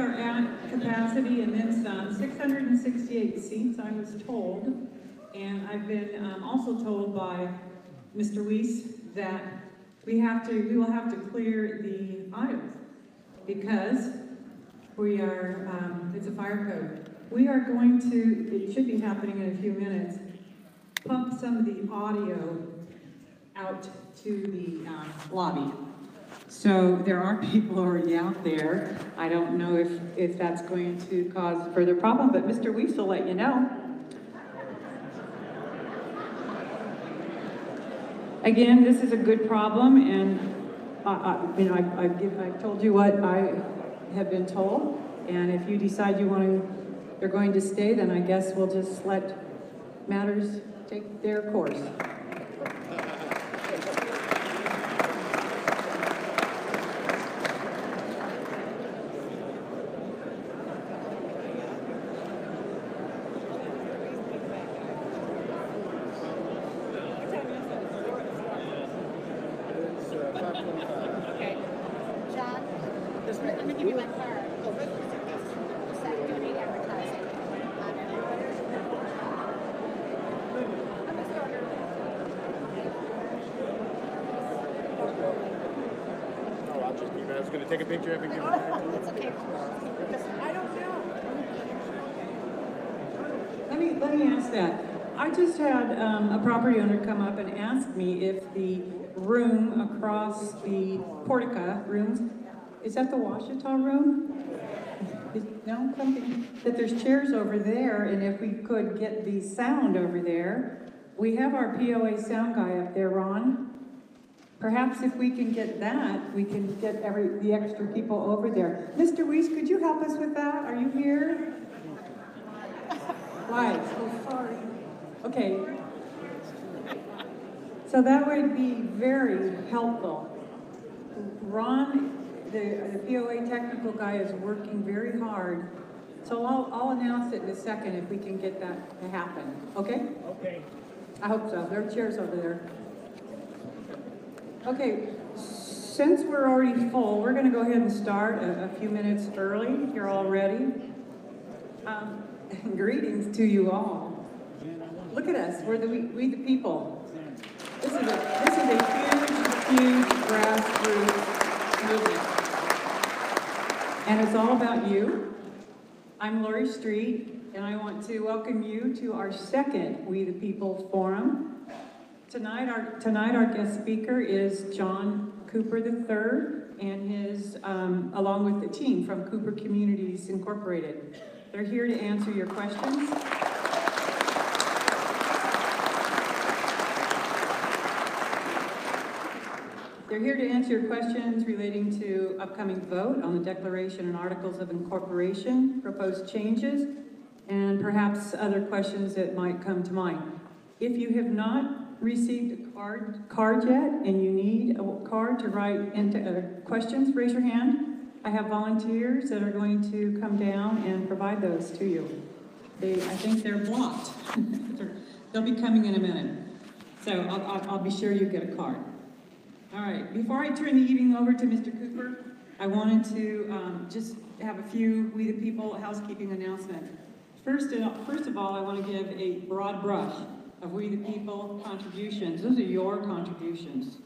are at capacity and then some, 668 seats, I was told. And I've been also told by Mr. Weiss that we will have to clear the aisles because we are, it's a fire code. We are going to, it should be happening in a few minutes, pump some of the audio out to the lobby. So there are people already out there. I don't know if that's going to cause further problem, but Mr. Weiss will let you know. Again, this is a good problem, and you know, I've told you what I have been told, and if you decide they're going to stay, then I guess we'll just let matters take their course. Okay. John, let me give you my card. Sept doing advertising on everybody. Oh, I'll just be I was going to take a picture of it. It's okay. I don't know. Let me ask that. I just had a property owner come up and ask me if the room across the portica rooms, is that the Washita room? No, something, that there's chairs over there, and if we could get the sound over there. We have our POA sound guy up there, Ron. Perhaps if we can get that, we can get the extra people over there. Mr. Weiss, could you help us with that? Are you here? Why? Oh, sorry. Okay. So that would be very helpful. Ron, the POA technical guy, is working very hard. So I'll announce it in a second if we can get that to happen. Okay? Okay. I hope so. There are chairs over there. Okay, since we're already full, we're going to go ahead and start a few minutes early, if you're all ready. Greetings to you all. Look at us. We're we the people. This is a huge grassroots movement. And it's all about you. I'm Lori Street, and I want to welcome you to our second We the People Forum. Tonight our guest speaker is John Cooper III and his, along with the team from Cooper Communities Incorporated. They're here to answer your questions. They're here to answer your questions relating to upcoming vote on the Declaration and Articles of Incorporation, proposed changes, and perhaps other questions that might come to mind. If you have not received a card yet and you need a card to write into questions, raise your hand. I have volunteers that are going to come down and provide those to you. I think they're blocked. They'll be coming in a minute. So I'll be sure you get a card. All right, before I turn the evening over to Mr. Cooper, I wanted to just have a few We the People housekeeping announcements. First of all, I want to give a broad brush of We the People contributions. Those are your contributions.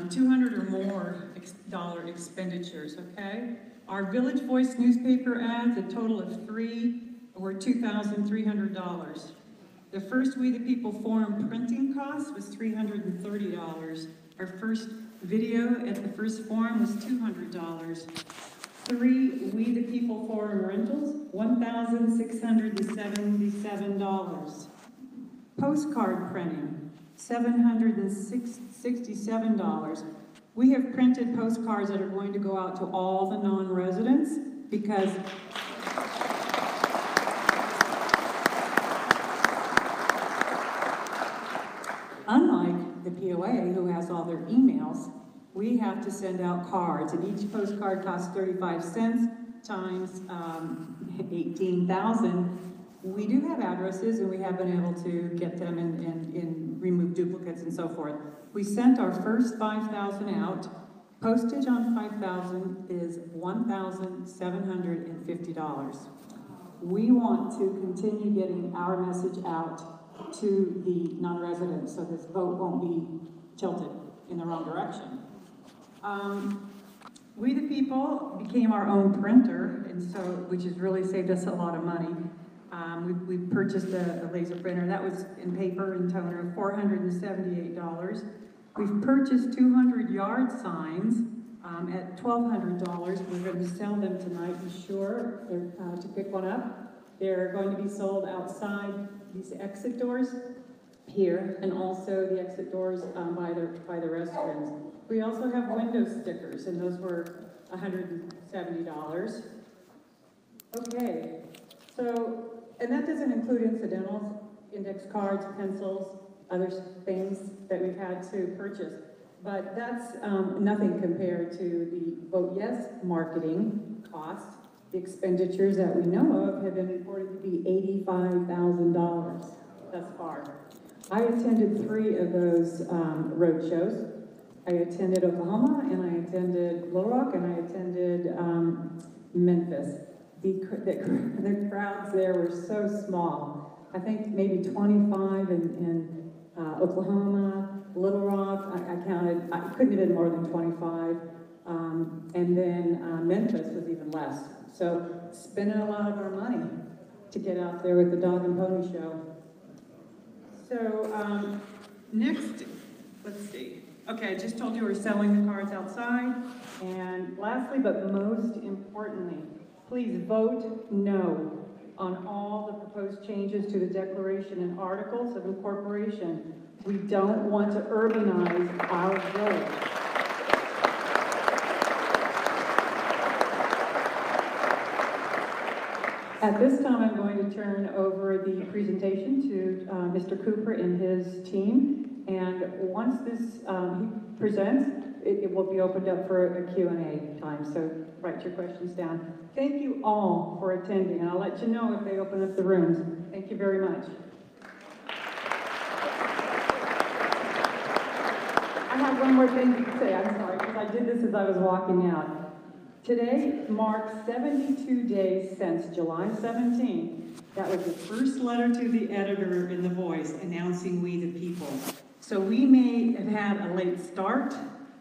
200 or more dollar expenditures, okay? Our Village Voice newspaper ads, a total of 3, were $2,300. The first We the People Forum printing cost was $330. Our first video at the first forum was $200. 3 We the People Forum rentals, $1,677. Postcard printing, $767. We have printed postcards that are going to go out to all the non-residents because unlike the POA, who has all their emails, we have to send out cards, and each postcard costs 35 cents times 18,000. We do have addresses, and we have been able to get them and remove duplicates and so forth. We sent our first 5,000 out, Postage on 5,000 is $1,750. We want to continue getting our message out to the non-residents so this vote won't be tilted in the wrong direction. We the People became our own printer, and so which has really saved us a lot of money. We purchased a laser printer that was in paper and toner, $478. We've purchased 200 yard signs at $1,200. We're going to sell them tonight, be sure to pick one up. They're going to be sold outside these exit doors here, and also the exit doors by the restrooms. We also have window stickers, and those were $170. Okay, so, and that doesn't include incidentals, index cards, pencils, other things that we've had to purchase. But that's nothing compared to the Vote Yes marketing cost. The expenditures that we know of have been reported to be $85,000 thus far. I attended 3 of those road shows. I attended Oklahoma, and I attended Little Rock, and I attended Memphis. The crowds there were so small. I think maybe 25 in Oklahoma, Little Rock, I counted, I couldn't have been more than 25. And then Memphis was even less. So spending a lot of our money to get out there with the dog and pony show. So next, let's see. Okay, I just told you we're selling the cards outside. And lastly, but most importantly, please vote no on all the proposed changes to the Declaration and Articles of Incorporation. We don't want to urbanize our village. At this time, I'm going to turn over the presentation to Mr. Cooper and his team. And once this he presents, it will be opened up for a Q&A time. So write your questions down. Thank you all for attending. And I'll let you know if they open up the rooms. Thank you very much. I have one more thing to say. I'm sorry, because I did this as I was walking out. Today marks 72 days since July 17th. That was the first letter to the editor in The Voice announcing We the People. So we may have had a late start,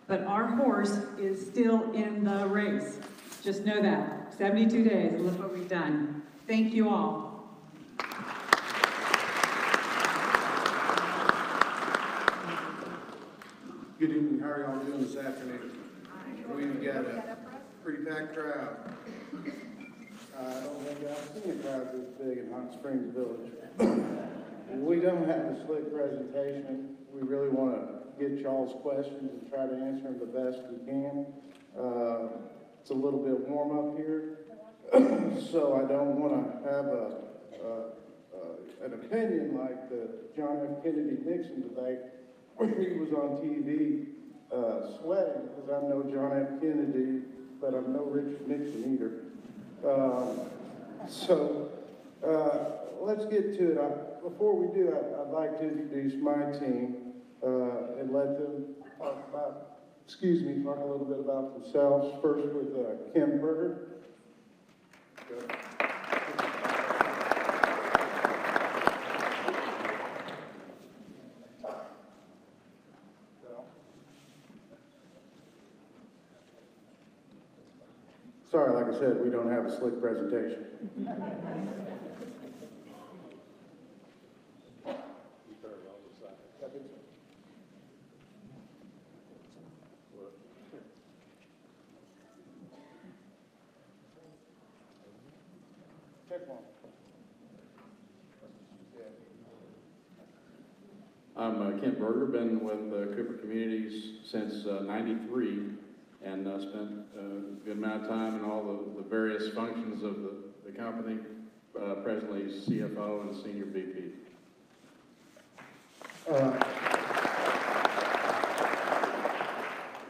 but our horse is still in the race. Just know that. 72 days, and look what we've done. Thank you all. Good evening. How are y'all doing this afternoon? We've got a pretty packed crowd. I don't think I've seen a crowd this big in Hot Springs Village. We don't have a slick presentation. We really want to get y'all's questions and try to answer them the best we can. It's a little bit warm up here, so I don't want to have an opinion like the John F. Kennedy Nixon debate where he was on TV sweating because I'm no John F. Kennedy, but I'm no Richard Nixon either. Let's get to it. Before we do, I'd like to introduce my team and let them talk a little bit about themselves. First with Kim Berger. Sorry, like I said, we don't have a slick presentation. I'm Kent Berger, been with Cooper Communities since '93, and spent a good amount of time in all the various functions of the company, presently CFO and Senior VP.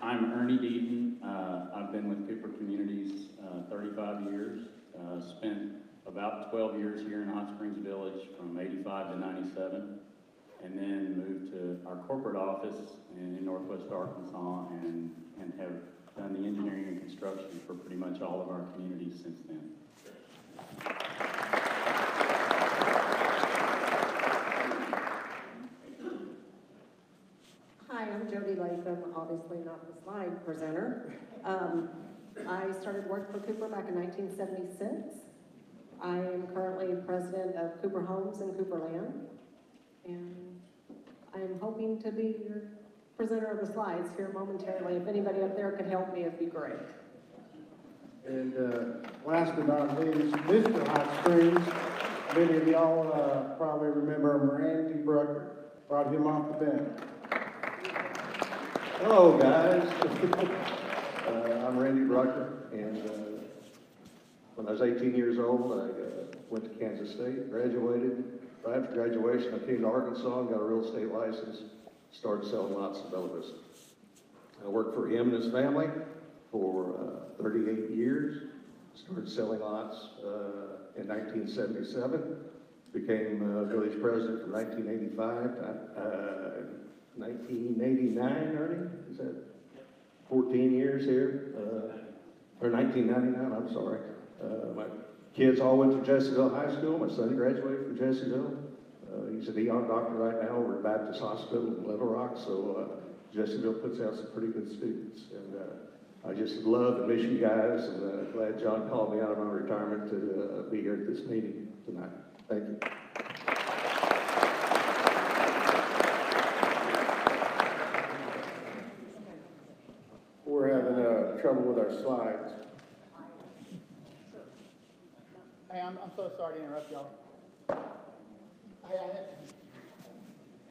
I'm Ernie Deaton. I've been with Cooper Communities 35 years, spent about 12 years here in Hot Springs Village from '85 to '97. And then moved to our corporate office in Northwest Arkansas and have done the engineering and construction for pretty much all of our communities since then. Hi, I'm Jody Latham, obviously not the slide presenter. I started work for Cooper back in 1976. I am currently president of Cooper Homes and Cooper Land, and I am hoping to be your presenter of the slides here momentarily. If anybody up there could help me, it'd be great. And last but not least, Mr. Hot Springs. Many of y'all probably remember Randy Brucker. Brought him off the bench. Hello, guys. I'm Randy Brucker, and when I was 18 years old, I went to Kansas State, graduated. Right after graduation, I came to Arkansas and got a real estate license, started selling lots in Bella Vista. I worked for him and his family for 38 years, started selling lots in 1977, became village president from 1985 to 1989, Ernie, is that 14 years here? Or 1999, I'm sorry. My kids all went to Jessieville High School. My son graduated from Jessieville. He's an ER doctor right now over at Baptist Hospital in Little Rock, so Jessieville puts out some pretty good students. And I just love and miss you guys, and glad John called me out of my retirement to be here at this meeting tonight. Thank you. We're having trouble with our slides. Hey, I'm so sorry to interrupt y'all.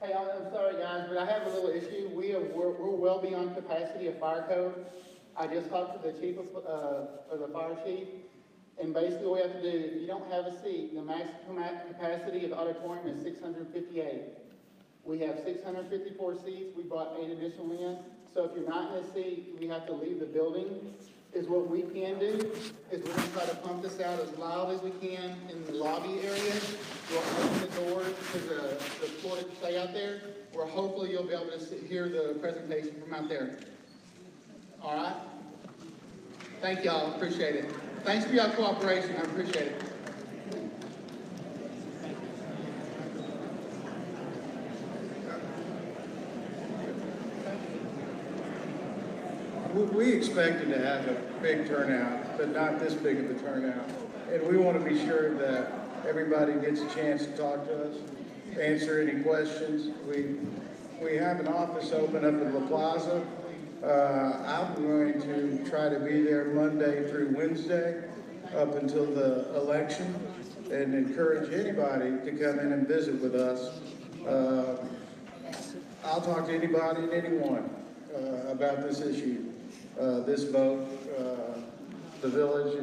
I'm sorry, guys, but I have a little issue. We're well beyond capacity of fire code. I just talked to the chief of the fire chief, and basically what we have to do, if you don't have a seat, the maximum capacity of the auditorium is 658. We have 654 seats. We brought 8 additional in. So if you're not in a seat, we have to leave the building. Is what we can do is we're going to try to pump this out as loud as we can in the lobby area. We'll open the doors to the floor to stay out there, where hopefully you'll be able to hear the presentation from out there. All right? Thank y'all. Appreciate it. Thanks for your cooperation. I appreciate it. We expected to have a big turnout, but not this big of a turnout. And we want to be sure that everybody gets a chance to talk to us, answer any questions. We have an office open up in La Plaza. I'm going to try to be there Monday through Wednesday up until the election and encourage anybody to come in and visit with us. I'll talk to anybody and anyone about this issue. This vote, the village,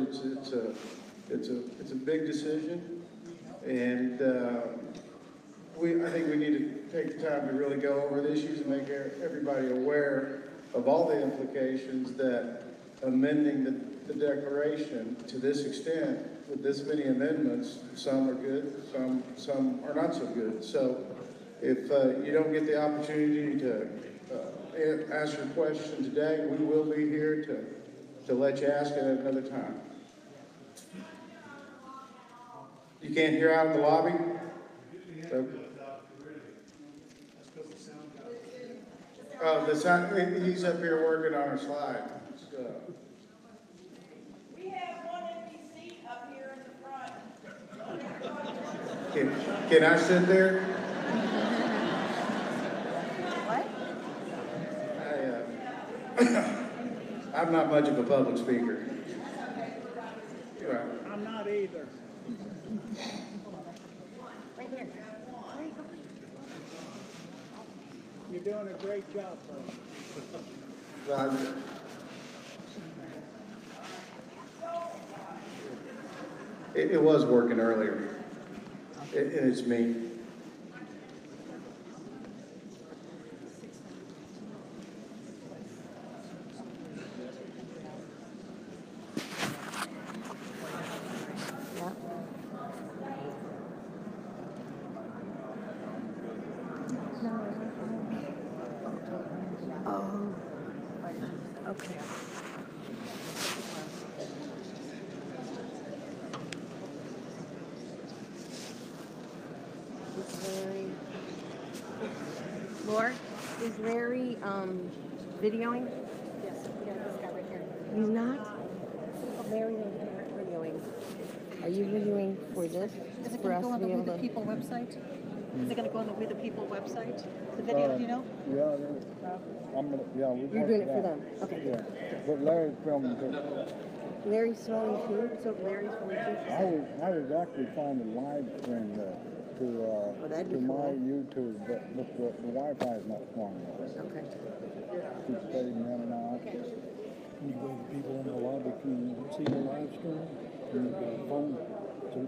it's a big decision, and I think we need to take the time to really go over the issues and make everybody aware of all the implications that amending the declaration to this extent with this many amendments, some are good, some are not so good. So if you don't get the opportunity to ask your question today, we will be here to let you ask it at another time. You can't hear out in the lobby? Oh, the sound, he's up here working on a slide. So. We have one empty seat up here in the front. Can I sit there? I'm not much of a public speaker. Right. I'm not either. You're doing a great job, Roger. It was working earlier. It's me. Okay. floor. Is Larry, videoing? Yes, yeah, this guy right here. He's not? Larry is not videoing. Are you videoing for this? Is it going to go on the We the People website? Is it going to go on the We the People website? The video, do you know? Yeah, I'm gonna, yeah, we You're doing it for them? Okay. Yeah, but Larry's filming too. Larry's filming too? So Larry's filming too? I was actually trying to live stream that that'd be to my cool. YouTube, but the Wi-Fi is not strong enough. Okay. Keeps fading in and out. You go to people in the lobby can see the live stream. You've got a phone. So,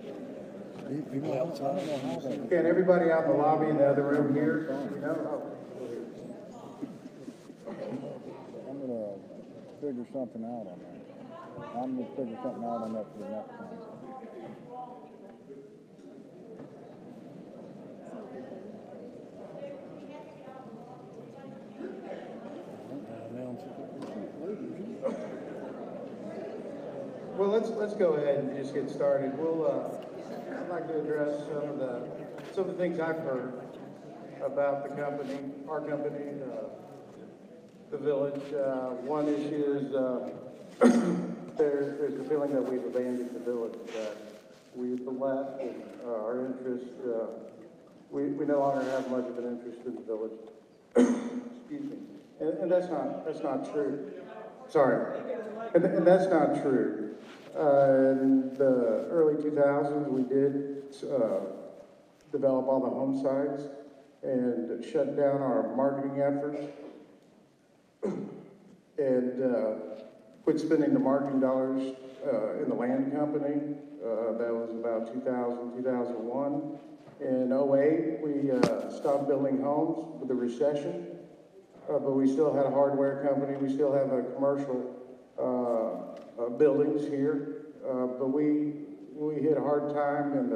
I don't know how that. Can everybody out in the lobby in the other room here? You know? I'm gonna figure something out on that. I'm gonna figure something out on that for the next time. Well, let's go ahead and just get started. I'd like to address some of the things I've heard about the company, our company, the village. One issue is there's the feeling that we've abandoned the village, that we've left our interest. We no longer have much of an interest in the village. Excuse me. And that's not true. Sorry. And that's not true. In the early 2000s, we did develop all the home sites and shut down our marketing efforts and quit spending the marketing dollars in the land company. That was about 2000, 2001. In 08, we stopped building homes with the recession, but we still had a hardware company. We still have a commercial buildings here, but we hit a hard time in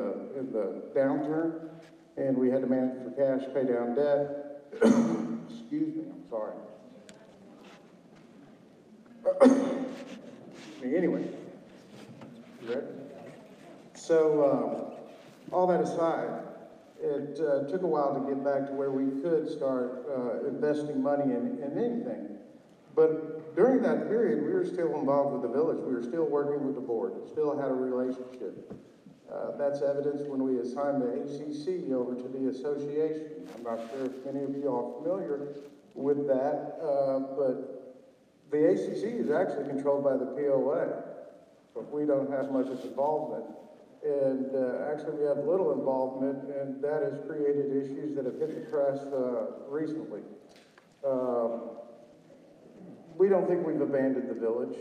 the downturn, and we had to manage for cash, pay down debt. Excuse me, I'm sorry. Anyway, you ready? So, all that aside, it took a while to get back to where we could start investing money in anything. But during that period, we were still involved with the village. We were still working with the board, still had a relationship. That's evidenced when we assigned the ACC over to the association. I'm not sure if many of you are familiar with that, but the ACC is actually controlled by the POA, but we don't have much of involvement. And actually, we have little involvement, and that has created issues that have hit the press recently. We don't think we've abandoned the village.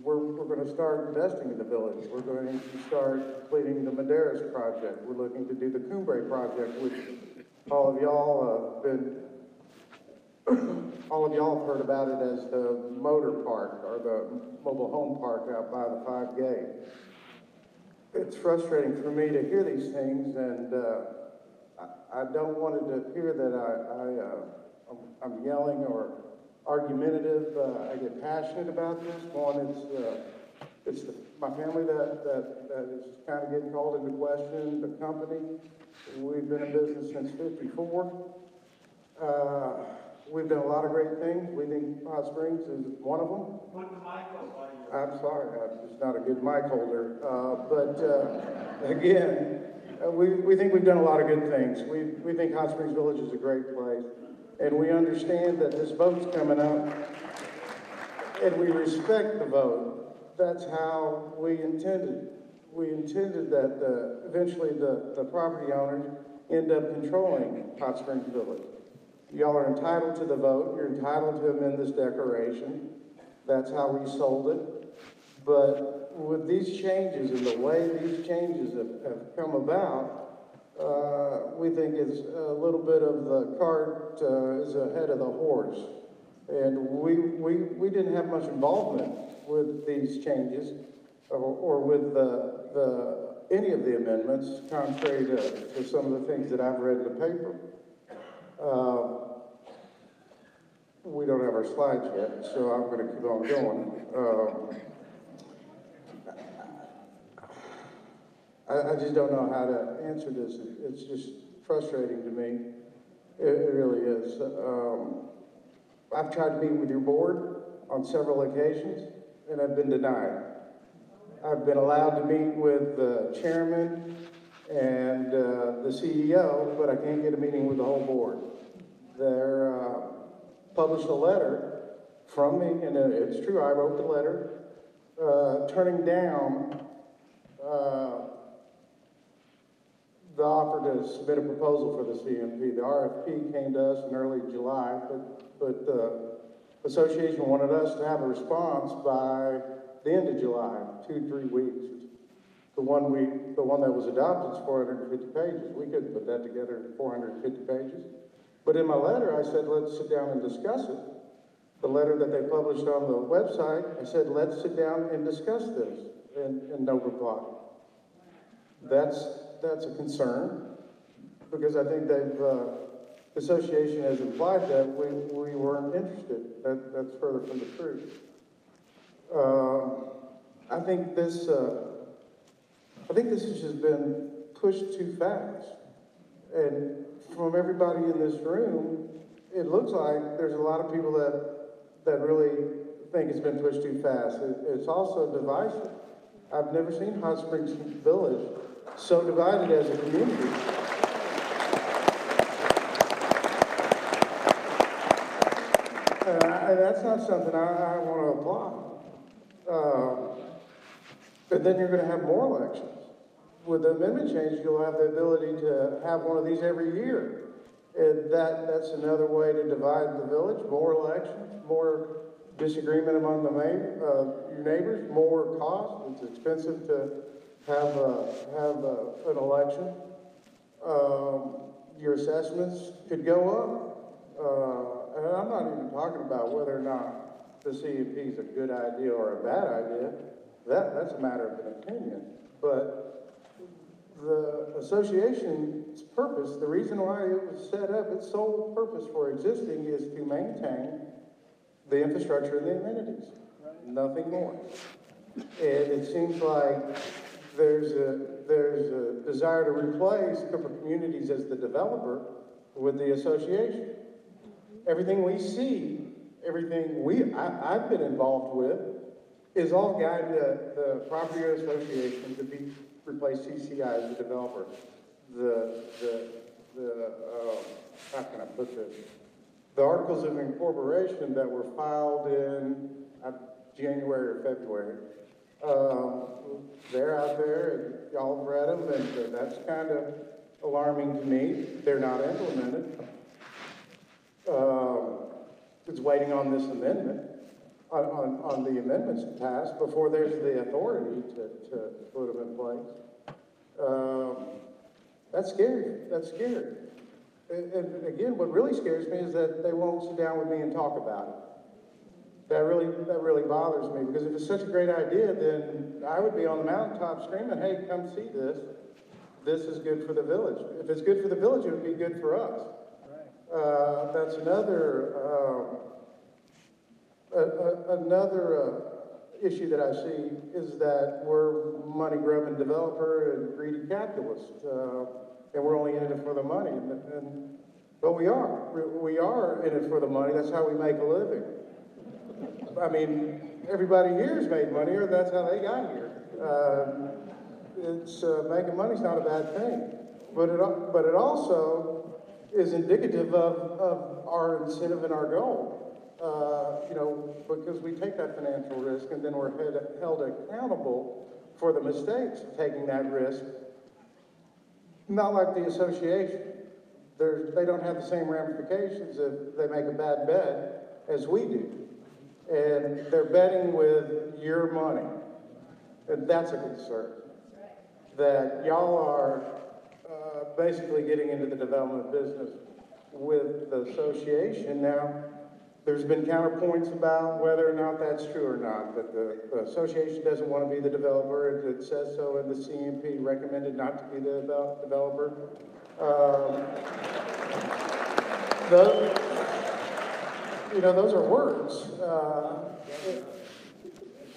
We're going to start investing in the village. We're going to start completing the Madeiras project. We're looking to do the Cumbre project, which all of y'all have heard about it as the motor park or the mobile home park out by the 5 gate. It's frustrating for me to hear these things, and I don't want it to appear that I'm yelling or argumentative. I get passionate about this. One, it's my family that is kind of getting called into question. The company, we've been in business since '54. We've done a lot of great things. We think Hot Springs is one of them. I'm sorry, I'm just not a good mic holder. Again, we think we've done a lot of good things. We think Hot Springs Village is a great place. And we understand that this vote's coming up, and we respect the vote. That's how we intended. We intended that eventually the property owners end up controlling Hot Springs Village. Y'all are entitled to the vote. You're entitled to amend this declaration. That's how we sold it. But with these changes and the way these changes have come about, we think it's a little bit of the cart is ahead of the horse. And we didn't have much involvement with these changes or with any of the amendments, contrary to some of the things that I've read in the paper. We don't have our slides yet, so I'm going to keep on going. I just don't know how to answer this. It's just frustrating to me. It really is. I've tried to meet with your board on several occasions, and I've been denied. I've been allowed to meet with the chairman and the CEO, but I can't get a meeting with the whole board. They're published a letter from me, and it's true, I wrote the letter, turning down the offer to submit a proposal for the CMP. The RFP came to us in early July, but the association wanted us to have a response by the end of July, 2-3 weeks. The one that was adopted is 450 pages. We couldn't put that together in 450 pages. But in my letter, I said, let's sit down and discuss it. The letter that they published on the website, I said, let's sit down and discuss this, and no reply. That's a concern, because I think the association has implied that we weren't interested. That's further from the truth. I think this has just been pushed too fast. And from everybody in this room, it looks like there's a lot of people that really think it's been pushed too fast. It's also divisive. I've never seen Hot Springs Village so divided as a community. And that's not something I want to applaud. But then you're going to have more elections. With the amendment change, you'll have the ability to have one of these every year. And that's another way to divide the village. More elections, more disagreement among your neighbors, more cost. It's expensive to have an election. Your assessments could go up. And I'm not even talking about whether or not the CUP is a good idea or a bad idea. That's a matter of an opinion. But the association's purpose, the reason why it was set up, its sole purpose for existing is to maintain the infrastructure and the amenities. Nothing more. And it seems like there's a desire to replace Cooper Communities as the developer with the association. Everything we see, everything I've been involved with, is all guiding the property owner association to replace CCI as the developer. How can I put this? The articles of incorporation that were filed in January or February, they're out there, and y'all have read them, and that's kind of alarming to me. They're not implemented. It's waiting on this amendment, on the amendments to pass before there's the authority to put them in place. That's scary. That's scary. And again, what really scares me is that they won't sit down with me and talk about it. That really bothers me, because if it's such a great idea, then I would be on the mountaintop screaming, hey, come see this. This is good for the village. If it's good for the village, it would be good for us. That's another issue that I see, is that we're money-grubbing developer and greedy capitalist, and we're only in it for the money. But we are in it for the money. That's how we make a living. I mean, everybody here's made money, or that's how they got here. Making money's not a bad thing, but it also is indicative of our incentive and our goal. Because we take that financial risk, and then we're held accountable for the mistakes of taking that risk. Not like the association. They don't have the same ramifications if they make a bad bet as we do. And they're betting with your money. And that's a concern. That y'all are basically getting into the development business with the association. Now, there's been counterpoints about whether or not that's true or not, that the association doesn't want to be the developer. It says so in the CMP, recommended not to be the developer. Those are words.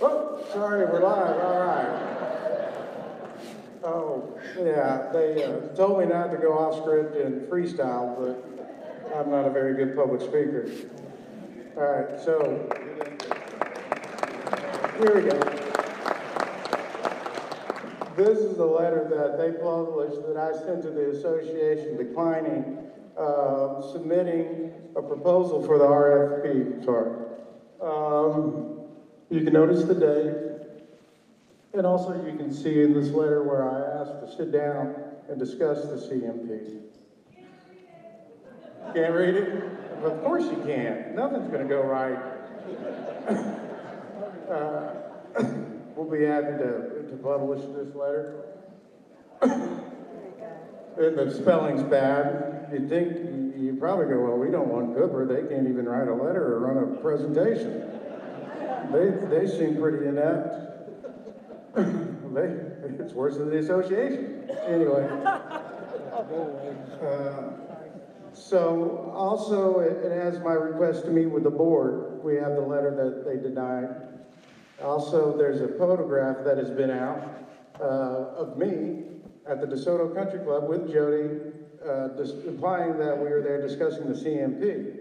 Oh, sorry, we're live, all right. Oh, yeah, they told me not to go off script and freestyle, but I'm not a very good public speaker. All right, so here we go. This is the letter that they published that I sent to the association declining submitting a proposal for the RFP. Sorry. You can notice the date, and also you can see in this letter where I asked to sit down and discuss the CMP. Can't read it? Of course you can't. Nothing's going to go right. We'll be happy to publish this letter. And the spelling's bad. You'd think, you probably go, well, we don't want Cooper. They can't even write a letter or run a presentation. They seem pretty inept. It's worse than the association. Anyway. So also, it has my request to meet with the board. We have the letter that they denied. Also, there's a photograph that has been out of me at the DeSoto Country Club with Jody, implying that we were there discussing the CMP.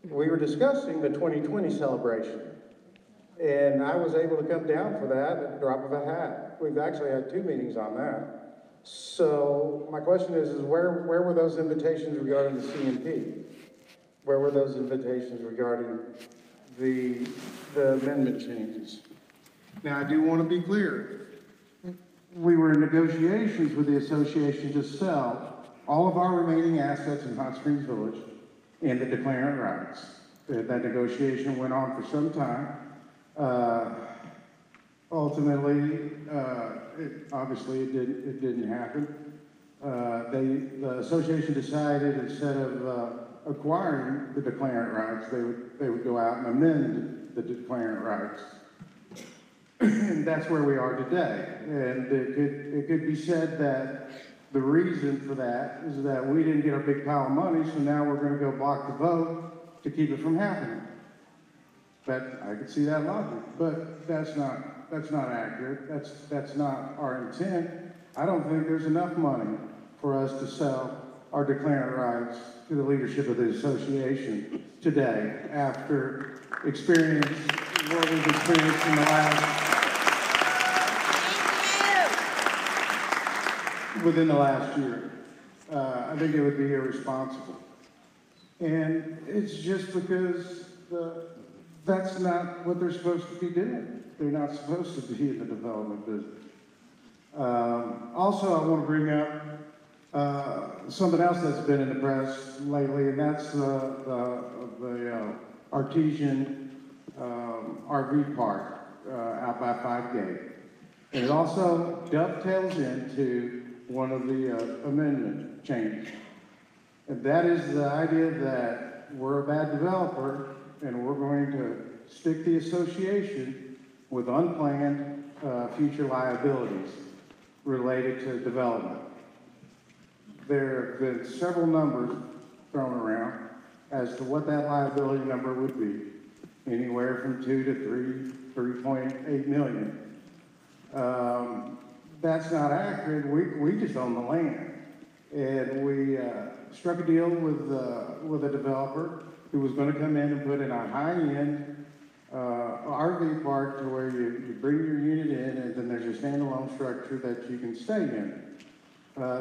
We were discussing the 2020 celebration. And I was able to come down for that at the drop of a hat. We've actually had 2 meetings on that. So my question is where were those invitations regarding the CMP? Where were those invitations regarding the amendment changes? Now, I do want to be clear. We were in negotiations with the association to sell all of our remaining assets in Hot Springs Village and the declarant rights. That negotiation went on for some time. Ultimately, obviously it didn't happen. The association decided instead of acquiring the declarant rights, they would go out and amend the declarant rights. And that's where we are today. And it could be said that the reason for that is that we didn't get a big pile of money, so now we're going to go block the vote to keep it from happening. I could see that logic, but that's not accurate. That's not our intent. I don't think there's enough money for us to sell our declarant rights to the leadership of the association today after what we've experienced in the within the last year. I think it would be irresponsible. And it's just because that's not what they're supposed to be doing. They're not supposed to be in the development business. Also, I want to bring up something else that's been in the press lately, and that's the Artesian RV park out by 5 Gate. And it also dovetails into one of the amendment changes. And that is the idea that we're a bad developer and we're going to stick the association with unplanned future liabilities related to development. There have been several numbers thrown around as to what that liability number would be, anywhere from 2 to 3.8 million. That's not accurate. We just own the land. And we struck a deal with a developer who was going to come in and put in a high-end RV park to where you bring your unit in and then there's a standalone structure that you can stay in.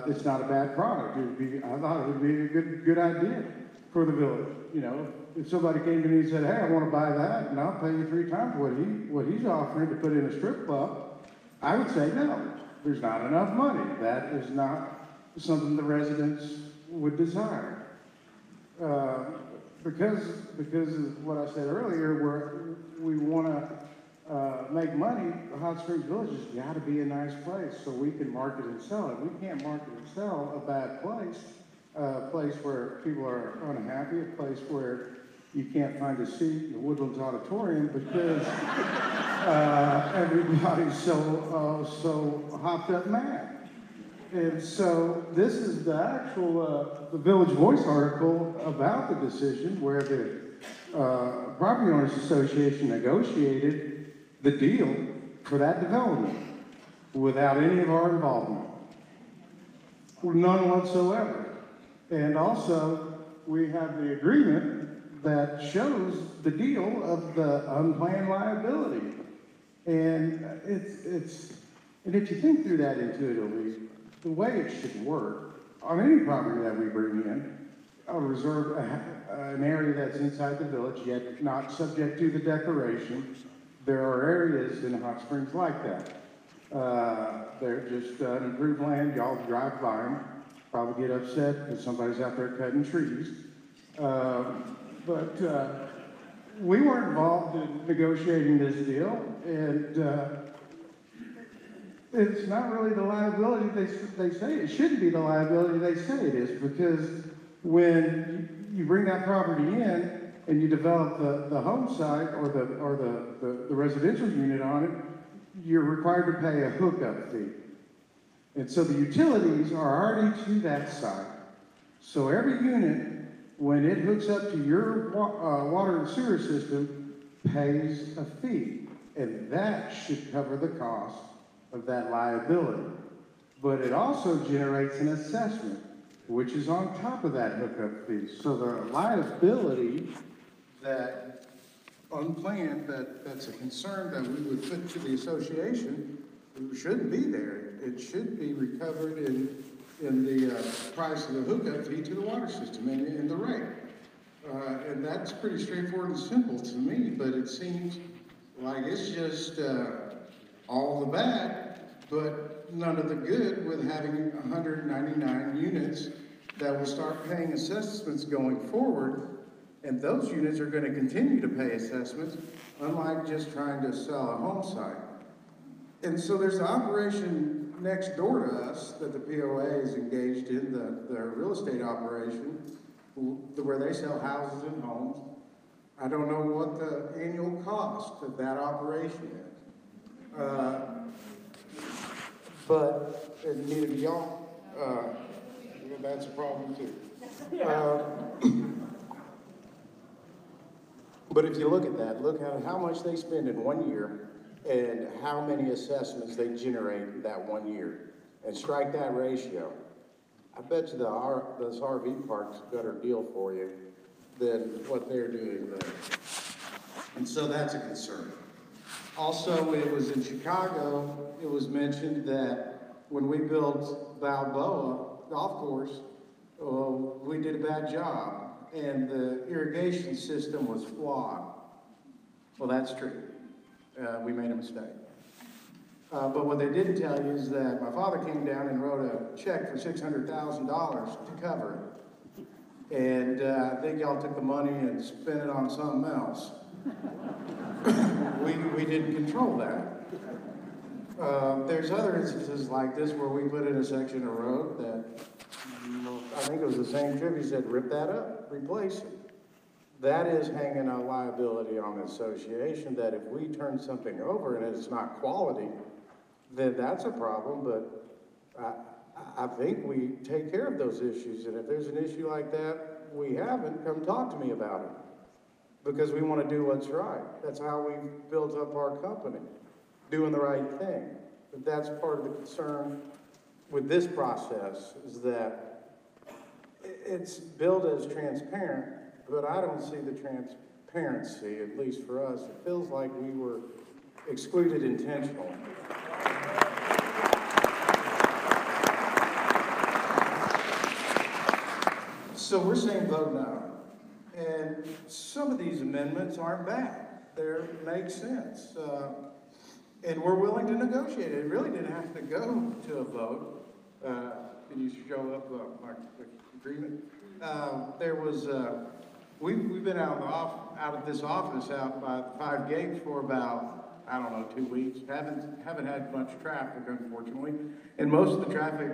It's not a bad product. I thought it would be a good idea for the village. You know, if somebody came to me and said, hey, I want to buy that and I'll pay you 3 times what he's offering to put in a strip club, I would say no. There's not enough money. That is not something the residents would desire. Because of what I said earlier, we want to make money. The Hot Springs Village has got to be a nice place so we can market and sell it. We can't market and sell a bad place, a place where people are unhappy, a place where you can't find a seat in the Woodlands Auditorium because everybody's so hopped up mad. And so this is the actual the Village Voice article about the decision where the Property Owners Association negotiated the deal for that development without any of our involvement. None whatsoever. And also, we have the agreement that shows the deal of the unplanned liability. And and if you think through that intuitively, the way it should work, on any property that we bring in, I'll reserve an area that's inside the village, yet not subject to the declaration. There are areas in Hot Springs like that. They're just unimproved land, y'all drive by them, probably get upset because somebody's out there cutting trees. But we weren't involved in negotiating this deal, and it's not really the liability they say. It shouldn't be the liability they say it is, because when you bring that property in and you develop the home site or the residential unit on it, you're required to pay a hookup fee. And so the utilities are already to that site. So every unit, when it hooks up to your water and sewer system, pays a fee. And that should cover the cost of that liability. But it also generates an assessment, which is on top of that hookup fee. So the liability that unplanned, that's a concern that we would put to the association, shouldn't be there. It should be recovered in the price of the hookup fee to the water system and in the rate. And that's pretty straightforward and simple to me, but it seems like it's just all the bad, but none of the good, with having 199 units that will start paying assessments going forward. And those units are going to continue to pay assessments, unlike just trying to sell a home site. And so there's an operation next door to us that the POA is engaged in, the real estate operation, where they sell houses and homes. I don't know what the annual cost of that operation is. But neither do y'all. That's a problem too. But if you look at that, look at how much they spend in 1 year and how many assessments they generate in that 1 year, and strike that ratio. I bet you this RV park's a better deal for you than what they're doing there. And so that's a concern. Also, it was in Chicago, it was mentioned that when we built Balboa Golf Course, we did a bad job and the irrigation system was flawed. Well, that's true. We made a mistake. But what they didn't tell you is that my father came down and wrote a check for $600,000 to cover it. And I think y'all took the money and spent it on something else. We didn't control that. There's other instances like this where we put in a section of road that, I think it was the same trip, he said, rip that up, replace it. That is hanging a liability on the association, that if we turn something over and it's not quality, then that's a problem. But I think we take care of those issues. And if there's an issue like that we haven't, come talk to me about it. Because we want to do what's right. That's how we built up our company, doing the right thing. But that's part of the concern with this process, is that it's billed as transparent, but I don't see the transparency, at least for us. It feels like we were excluded intentionally. So we're saying vote no. And some of these amendments aren't bad. They make sense. And we're willing to negotiate. It really didn't have to go to a vote. Can you show up my agreement? We've been out of this office out by the 5 gates for about, I don't know, 2 weeks. Haven't had much traffic, unfortunately. And most of the traffic,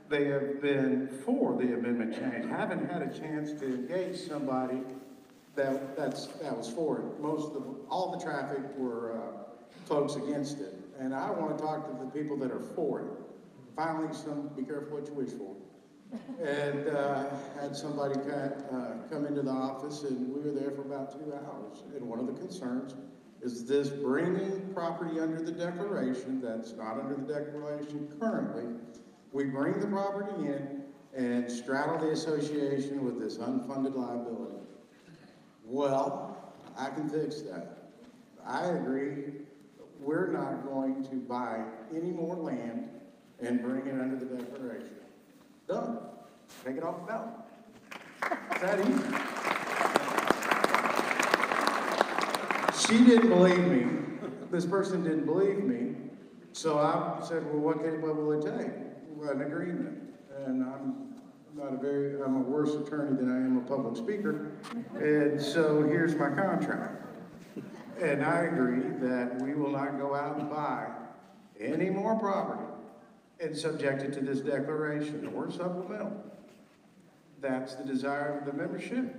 they have been for the amendment change. Haven't had a chance to engage somebody that was for it. All the traffic were folks against it. And I want to talk to the people that are for it. Finally, be careful what you wish for. And had somebody come into the office, and we were there for about 2 hours. And one of the concerns is this bringing property under the declaration that's not under the declaration currently. We bring the property in, and straddle the association with this unfunded liability. Well, I can fix that. I agree, we're not going to buy any more land and bring it under the declaration. Done. Take it off the ballot. It's that easy. She didn't believe me. This person didn't believe me. So I said, well, what will it take? Well, an agreement. And I'm a worse attorney than I am a public speaker. And so here's my contract. And I agree that we will not go out and buy any more property and subject it to this declaration or supplemental. That's the desire of the membership.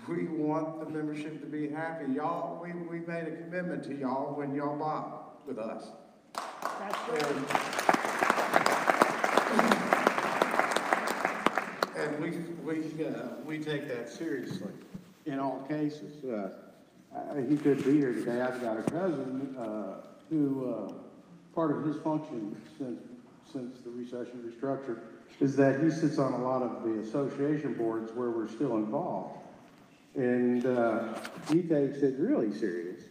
We want the membership to be happy. Y'all, we made a commitment to y'all when y'all bought with us. That's right. And we take that seriously in all cases. He couldn't be here today. I've got a cousin who part of his function since the recession restructure is that he sits on a lot of the association boards where we're still involved. And he takes it really serious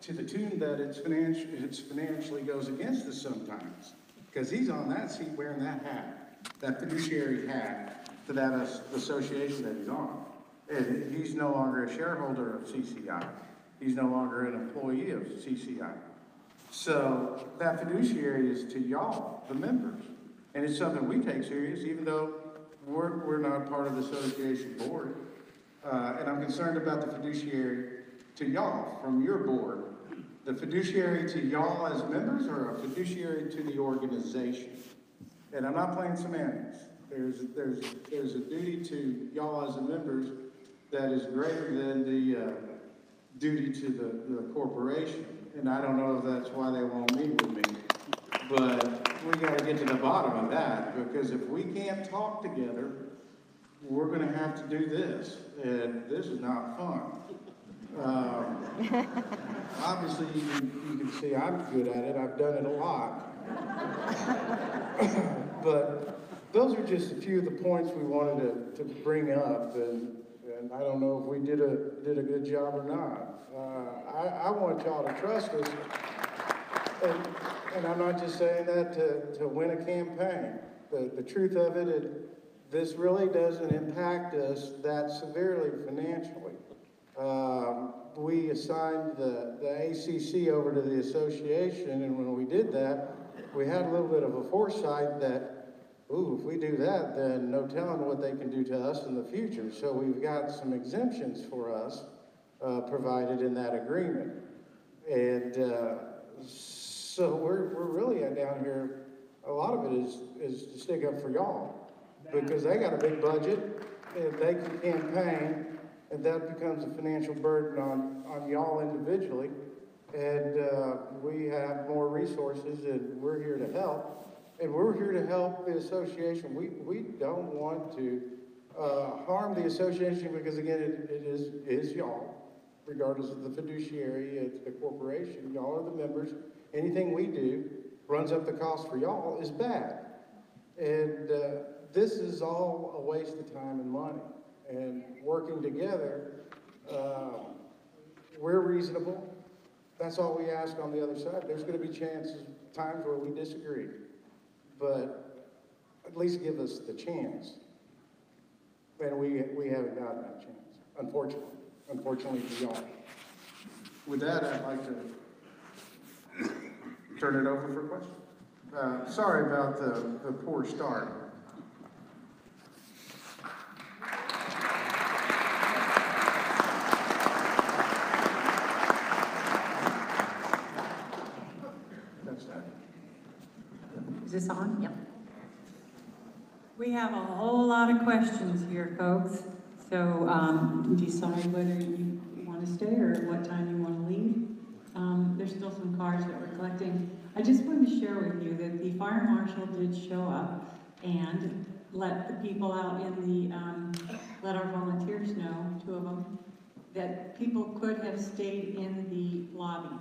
to the tune that it's financially goes against us sometimes. Because he's on that seat wearing that hat, that fiduciary hat to that association that he's on. And he's no longer a shareholder of CCI. He's no longer an employee of CCI. So that fiduciary is to y'all, the members. And it's something we take serious, even though we're not part of the association board. And I'm concerned about the fiduciary to y'all from your board. The fiduciary to y'all as members or a fiduciary to the organization? And I'm not playing semantics. There's a duty to y'all as the members that is greater than the duty to the corporation. And I don't know if that's why they won't meet with me. But we got to get to the bottom of that, because if we can't talk together, we're going to have to do this. And this is not fun. Obviously, you can see I'm good at it. I've done it a lot. But those are just a few of the points we wanted to bring up. And I don't know if we did a good job or not. I want y'all to trust us. And I'm not just saying that to win a campaign. The truth of it, this really doesn't impact us that severely financially. We assigned the ACC over to the association, and when we did that, we had a little bit of a foresight that, ooh, if we do that, then no telling what they can do to us in the future. So we've got some exemptions for us provided in that agreement. And so we're really down here, a lot of it is to stick up for y'all, because they got a big budget, and they can campaign, and that becomes a financial burden on y'all individually. And we have more resources, and we're here to help. And we're here to help the association. We don't want to harm the association, because again, it is y'all, regardless of the fiduciary, it's the corporation. Y'all are the members. Anything we do runs up the cost for y'all is bad. And this is all a waste of time and money. And working together, we're reasonable. That's all we ask on the other side. There's going to be times where we disagree. But at least give us the chance. And we haven't gotten that chance, unfortunately for y'all. With that, I'd like to turn it over for questions. Sorry about the poor start. Is this on? Yep. We have a whole lot of questions here, folks. So decide whether you want to stay or at what time you want to leave. There's still some cards that we're collecting. I just wanted to share with you that the fire marshal did show up and let the people out in the, let our volunteers know, 2 of them, that people could have stayed in the lobby.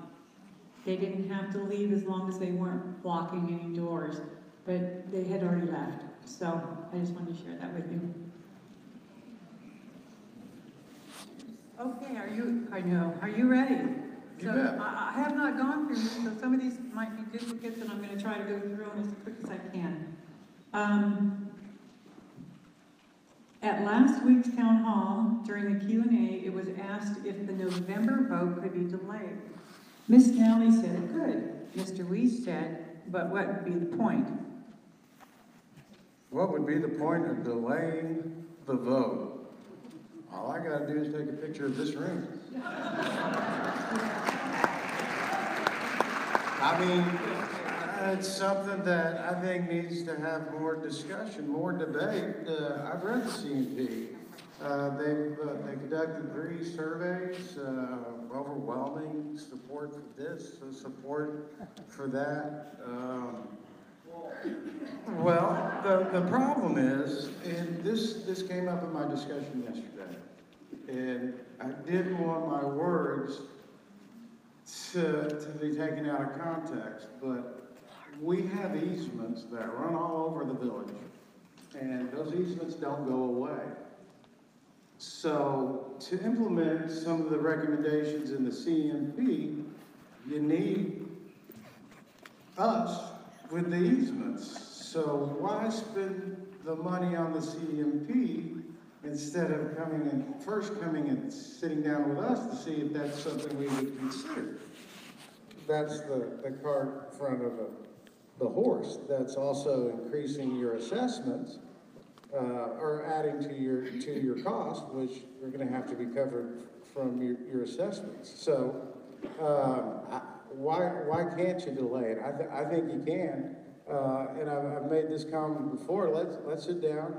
They didn't have to leave as long as they weren't blocking any doors, but they had already left. So I just wanted to share that with you. Okay, are you ready? You So bet. I have not gone through this, so some of these might be duplicates, and I'm going to try to go through them as quick as I can. At last week's town hall, during the Q&A, it was asked if the November vote could be delayed. Miss Nally said it could. Mr. Weiss said, but what would be the point? What would be the point of delaying the vote? All I gotta do is take a picture of this room. I mean, it's something that I think needs to have more discussion, more debate. I've read the CMP. They conducted 3 surveys, overwhelming support for this, support for that. Well, the problem is, and this came up in my discussion yesterday, and I didn't want my words to be taken out of context, but we have easements that run all over the village, and those easements don't go away. So to implement some of the recommendations in the CMP, you need us with the easements. So why spend the money on the CMP instead of first coming and sitting down with us to see if that's something we would consider? That's the cart in front of the horse. That's also increasing your assessments, or adding to your cost, which are going to have to be covered from your assessments. So why can't you delay it? I think you can, and I've made this comment before. Let's sit down,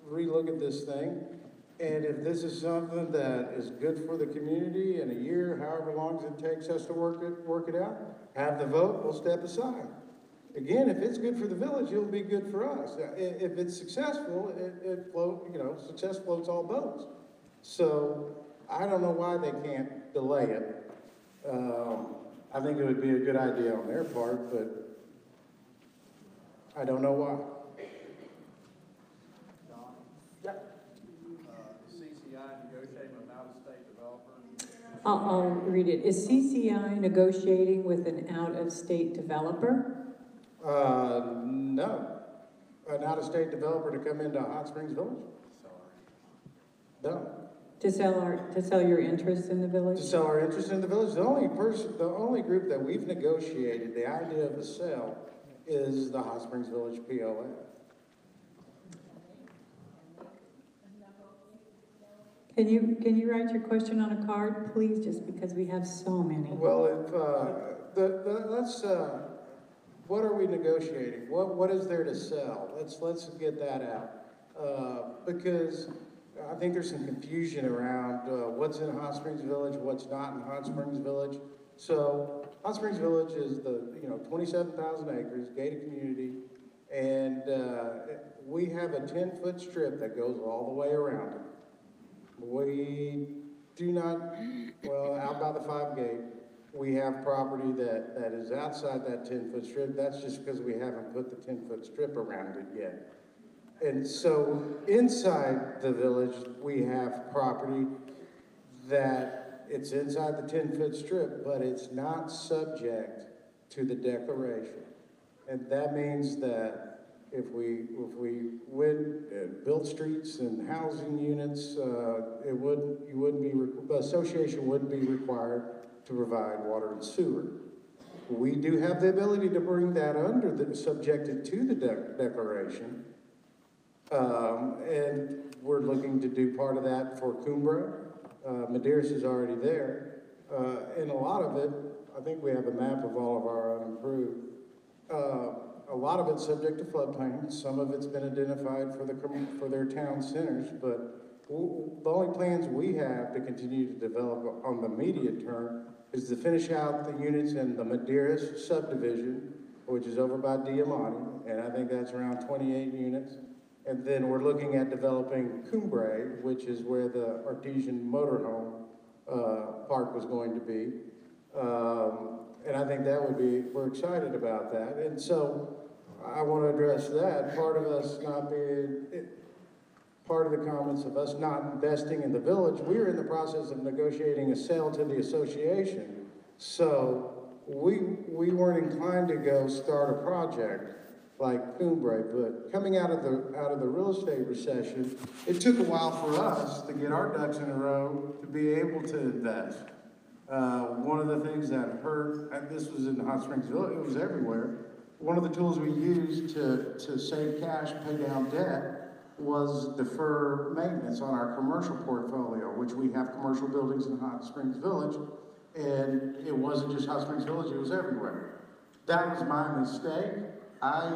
relook at this thing, and if this is something that is good for the community in a year, however long it takes us to work it out, have the vote. We'll step aside. Again, if it's good for the village, it'll be good for us. If it's successful, success floats all boats. So I don't know why they can't delay it. I think it would be a good idea on their part, but I don't know why. Is CCI negotiating with out-of-state developer? I'll read it. Is CCI negotiating with an out-of-state developer? No. An out-of-state developer to come into Hot Springs Village? No. To sell your interest in the village? To sell our interest in the village. The only group that we've negotiated the idea of a sale is the Hot Springs Village POA. Can you write your question on a card, please, just because we have so many? Well, what are we negotiating? What is there to sell? Let's get that out. Because I think there's some confusion around what's in Hot Springs Village, what's not in Hot Springs Village. So Hot Springs Village is 27,000 acres, gated community, and we have a 10-foot strip that goes all the way around it. We do not, out by the 5 gate, we have property that is outside that 10-foot strip. That's just because we haven't put the 10-foot strip around it yet. And so inside the village, we have property that it's inside the 10-foot strip, but it's not subject to the declaration. And that means that if we build streets and housing units, the association wouldn't be required to provide water and sewer. We do have the ability to bring that subjected to the declaration. And we're looking to do part of that for Cumbra. Medeiros is already there. And a lot of it, I think we have a map of all of our unimproved. A lot of it's subject to floodplain. Some of it's been identified for their town centers, but the only plans we have to continue to develop on the immediate term is to finish out the units in the Medeiros subdivision, which is over by Diamante, and I think that's around 28 units. And then we're looking at developing Cumbra, which is where the Artesian motorhome park was going to be. And I think that would be, we're excited about that. And so I want to address that. Part of the comments of us not investing in the village, we were in the process of negotiating a sale to the association. So we weren't inclined to go start a project like Cumbre, but coming out of the real estate recession, it took a while for us to get our ducks in a row to be able to invest. One of the things that hurt, and this was in Hot Springs Village, it was everywhere. One of the tools we used to save cash, pay down debt, was defer maintenance on our commercial portfolio, which we have commercial buildings in Hot Springs Village, and it wasn't just Hot Springs Village, it was everywhere. That was my mistake. I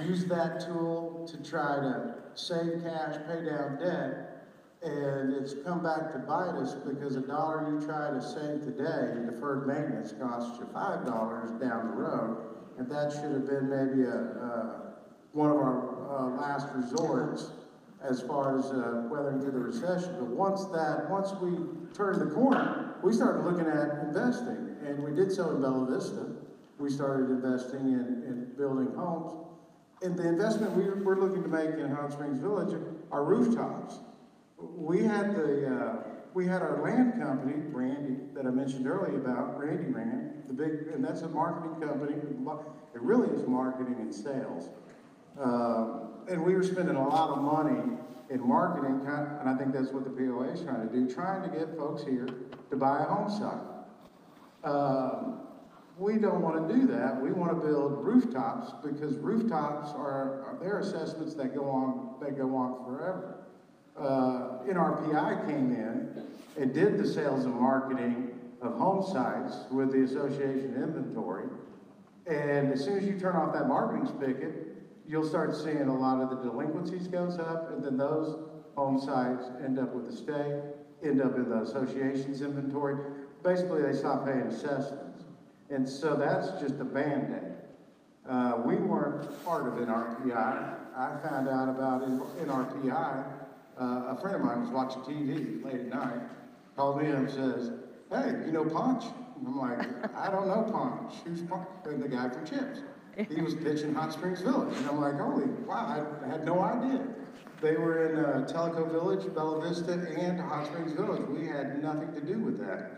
used that tool to try to save cash, pay down debt, and it's come back to bite us because $1 you try to save today in deferred maintenance costs you $5 down the road, and that should have been maybe one of our last resorts as far as weathering through the recession. But once we turned the corner, we started looking at investing, and we did so in Bella Vista. We started investing in building homes. And the investment we're looking to make in Hot Springs Village are rooftops. We had our land company, Randy, that I mentioned earlier about, Randy Rand, and that's a marketing company. It really is marketing and sales. And we were spending a lot of money in marketing, and I think that's what the POA is trying to do, trying to get folks here to buy a home site. We don't want to do that. We want to build rooftops because rooftops are their assessments that go on forever. NRPI came in and did the sales and marketing of home sites with the association inventory. And as soon as you turn off that marketing spigot, you'll start seeing a lot of the delinquencies goes up, and then those home sites end up with the state, end up in the association's inventory. Basically, they stop paying assessments. And so that's just a Band-Aid. We weren't part of NRPI. I found out about NRPI. A friend of mine was watching TV late at night, called me and says, "Hey, you know Punch?" And I'm like, "I don't know Punch. Who's Punch?" And the guy from Chips. He was pitching Hot Springs Village. And I'm like, holy, wow, I had no idea. They were in Tellico Village, Bella Vista, and Hot Springs Village. We had nothing to do with that.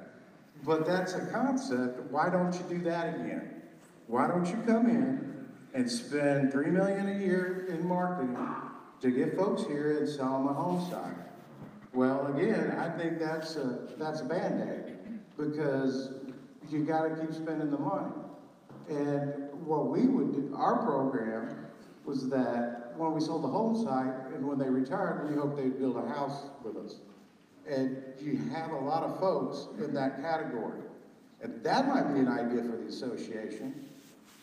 But that's a concept. Why don't you do that again? Why don't you come in and spend $3 million a year in marketing to get folks here and sell them a home site? Well, again, I think that's a Band-Aid because you got to keep spending the money. And what we would do, our program was that when we sold the home site and when they retired, we hoped they'd build a house with us. And you have a lot of folks in that category. And that might be an idea for the association,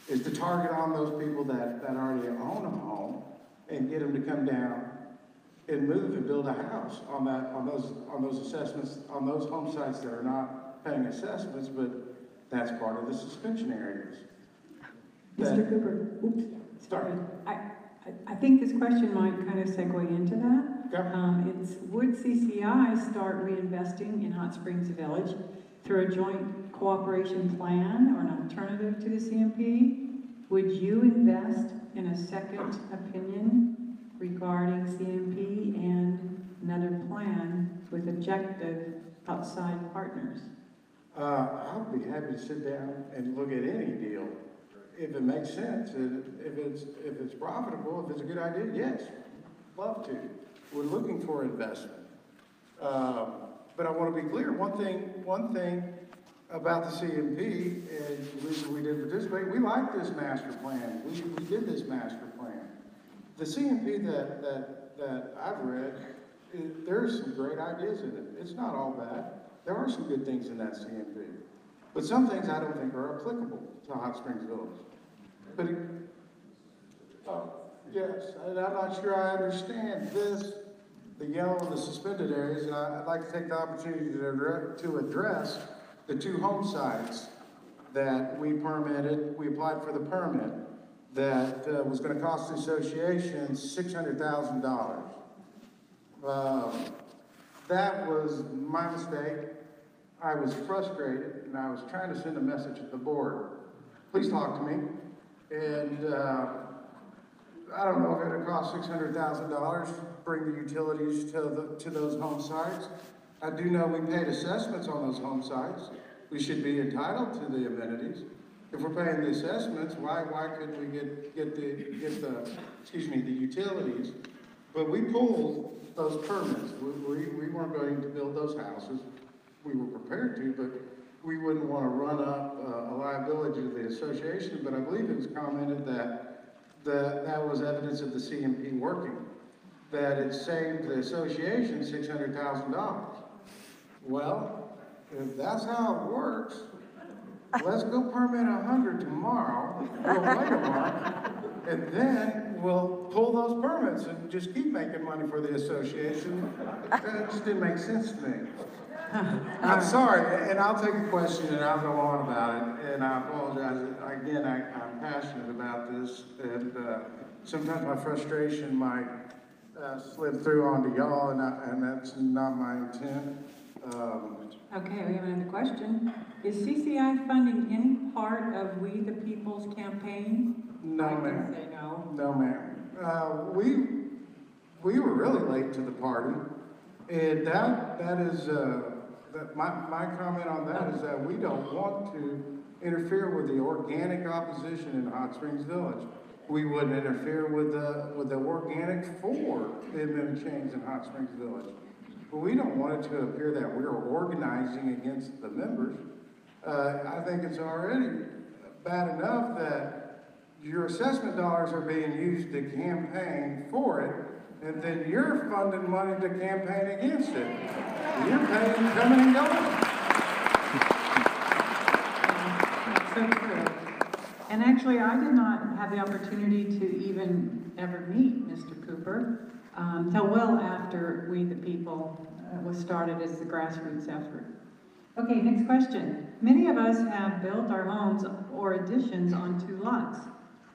is to target on those people that already own a home and get them to come down and move and build a house on those assessments, on those home sites that are not paying assessments, but that's part of the suspension areas. Mr. Cooper, oops, Sorry. I think this question might kind of segue into that. Okay. It's, would CCI start reinvesting in Hot Springs Village through a joint cooperation plan or an alternative to the CMP? Would you invest in a second opinion regarding CMP and another plan with objective outside partners? I'll be happy to sit down and look at any deal. If it makes sense, if it's profitable, if it's a good idea, yes, love to. We're looking for investment. But I want to be clear, one thing about the CMP, and the reason we didn't participate, we like this master plan. We did this master plan. The CMP that I've read, there's some great ideas in it. It's not all bad. There are some good things in that CMP. But some things I don't think are applicable to Hot Springs Village. But yes, and I'm not sure I understand this, the yellow and the suspended areas, and I'd like to take the opportunity to address the 2 home sites that we permitted. We applied for the permit that was going to cost the association $600,000. That was my mistake. I was frustrated, and I was trying to send a message to the board. Please talk to me. And I don't know if it'll cost $600,000 to bring the utilities to those home sites. I do know we paid assessments on those home sites. We should be entitled to the amenities. If we're paying the assessments, why couldn't we get the utilities? But we pulled those permits. We weren't going to build those houses. We were prepared to, but we wouldn't want to run up a liability to the association. But I believe it was commented that was evidence of the CMP working, that it saved the association $600,000. Well, if that's how it works, let's go permit 100 tomorrow, we'll wait a month, and then we'll pull those permits and just keep making money for the association. That just didn't make sense to me. I'm sorry, and I'll take a question and I'll go on about it, and I apologize. Again, I'm passionate about this, and sometimes my frustration might slip through onto y'all, and that's not my intent. Okay, we have another question. Is CCI funding any part of We the People's campaign? No, I ma'am. can say no. No, ma'am. We were really late to the party, and that is my comment on that is that we don't want to interfere with the organic opposition in Hot Springs Village. We wouldn't interfere with the organic for the amendment change in Hot Springs Village. But we don't want it to appear that we're organizing against the members. I think it's already bad enough that your assessment dollars are being used to campaign for it, and then you're funding money to campaign against it. You're paying coming and going. So true. And actually, I did not have the opportunity to even ever meet Mr. Cooper until well after We the People was started as the grassroots effort. Okay, next question. Many of us have built our homes or additions on 2 lots.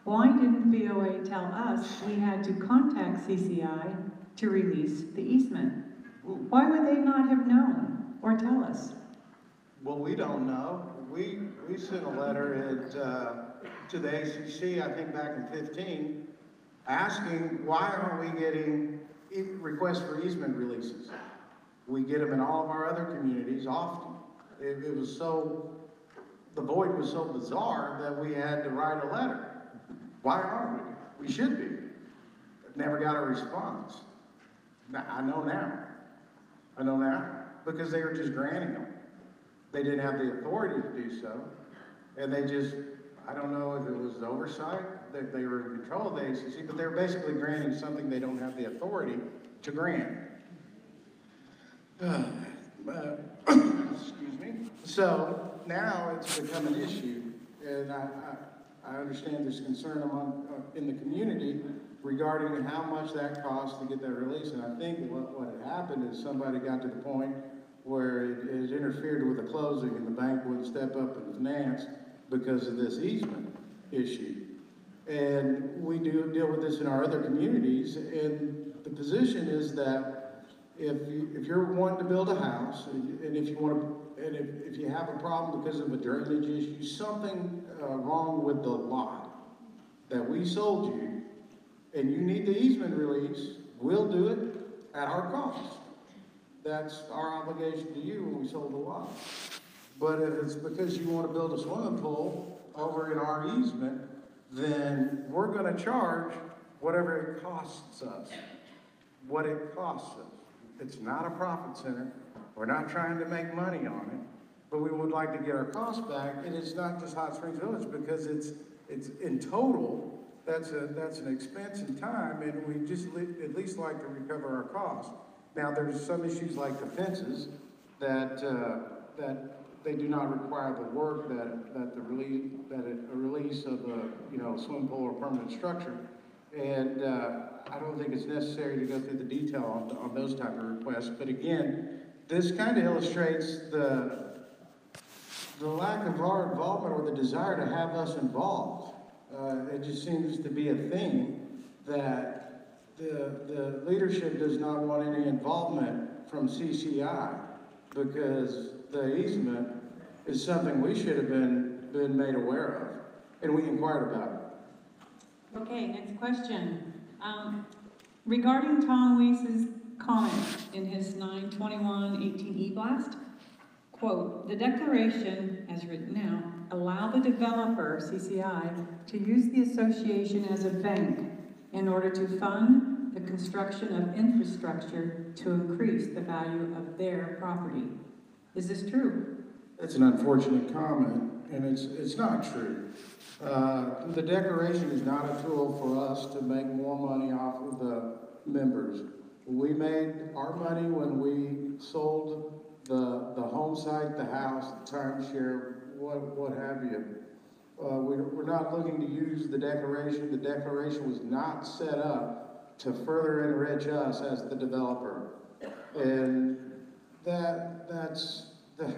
Why didn't BOA tell us we had to contact CCI to release the easement? Why would they not have known or tell us? Well, we don't know. We sent a letter to the ACC, I think back in 15, asking why aren't we getting requests for easement releases? We get them in all of our other communities often. It was so, the void was so bizarre that we had to write a letter. Why aren't we? We should be. Never got a response. Now, I know now, because they were just granting them. They didn't have the authority to do so, and they just, I don't know if it was the oversight, that they were in control of the ACC, but they were basically granting something they don't have the authority to grant. Excuse me. So now it's become an issue, and I understand there's concern in the community regarding how much that costs to get that release. And I think what had happened is somebody got to the point where it interfered with the closing, and the bank wouldn't step up and finance because of this easement issue. And we do deal with this in our other communities, and the position is that if you're wanting to build a house, and if you have a problem because of a drainage issue, something wrong with the lot that we sold you, and you need the easement release, we'll do it at our cost. That's our obligation to you when we sold the lot. But if it's because you want to build a swimming pool over in our easement, then we're going to charge whatever it costs us. What it costs us. It's not a profit center. We're not trying to make money on it, but we would like to get our costs back. And it's not just Hot Springs Village, because it's in total, that's an expense in time, and we just at least like to recover our costs. Now, there's some issues like the fences that they do not require the work that a release of a swim pool or permanent structure, and I don't think it's necessary to go through the detail on those type of requests. But again, this kind of illustrates the lack of our involvement or the desire to have us involved. It just seems to be a thing that the leadership does not want any involvement from CCI, because the easement is something we should have been made aware of, and we inquired about Okay, next question. Regarding Tom Weiss's comment in his 9/21/18 e-blast, quote, "The declaration, as written now, allow the developer, CCI, to use the association as a bank in order to fund the construction of infrastructure to increase the value of their property." Is this true? It's an unfortunate comment, and it's not true. The declaration is not a tool for us to make more money off of the members. We made our money when we sold the home site, the house, the timeshare, what have you. We're not looking to use the declaration. The declaration was not set up to further enrich us as the developer. And that's the...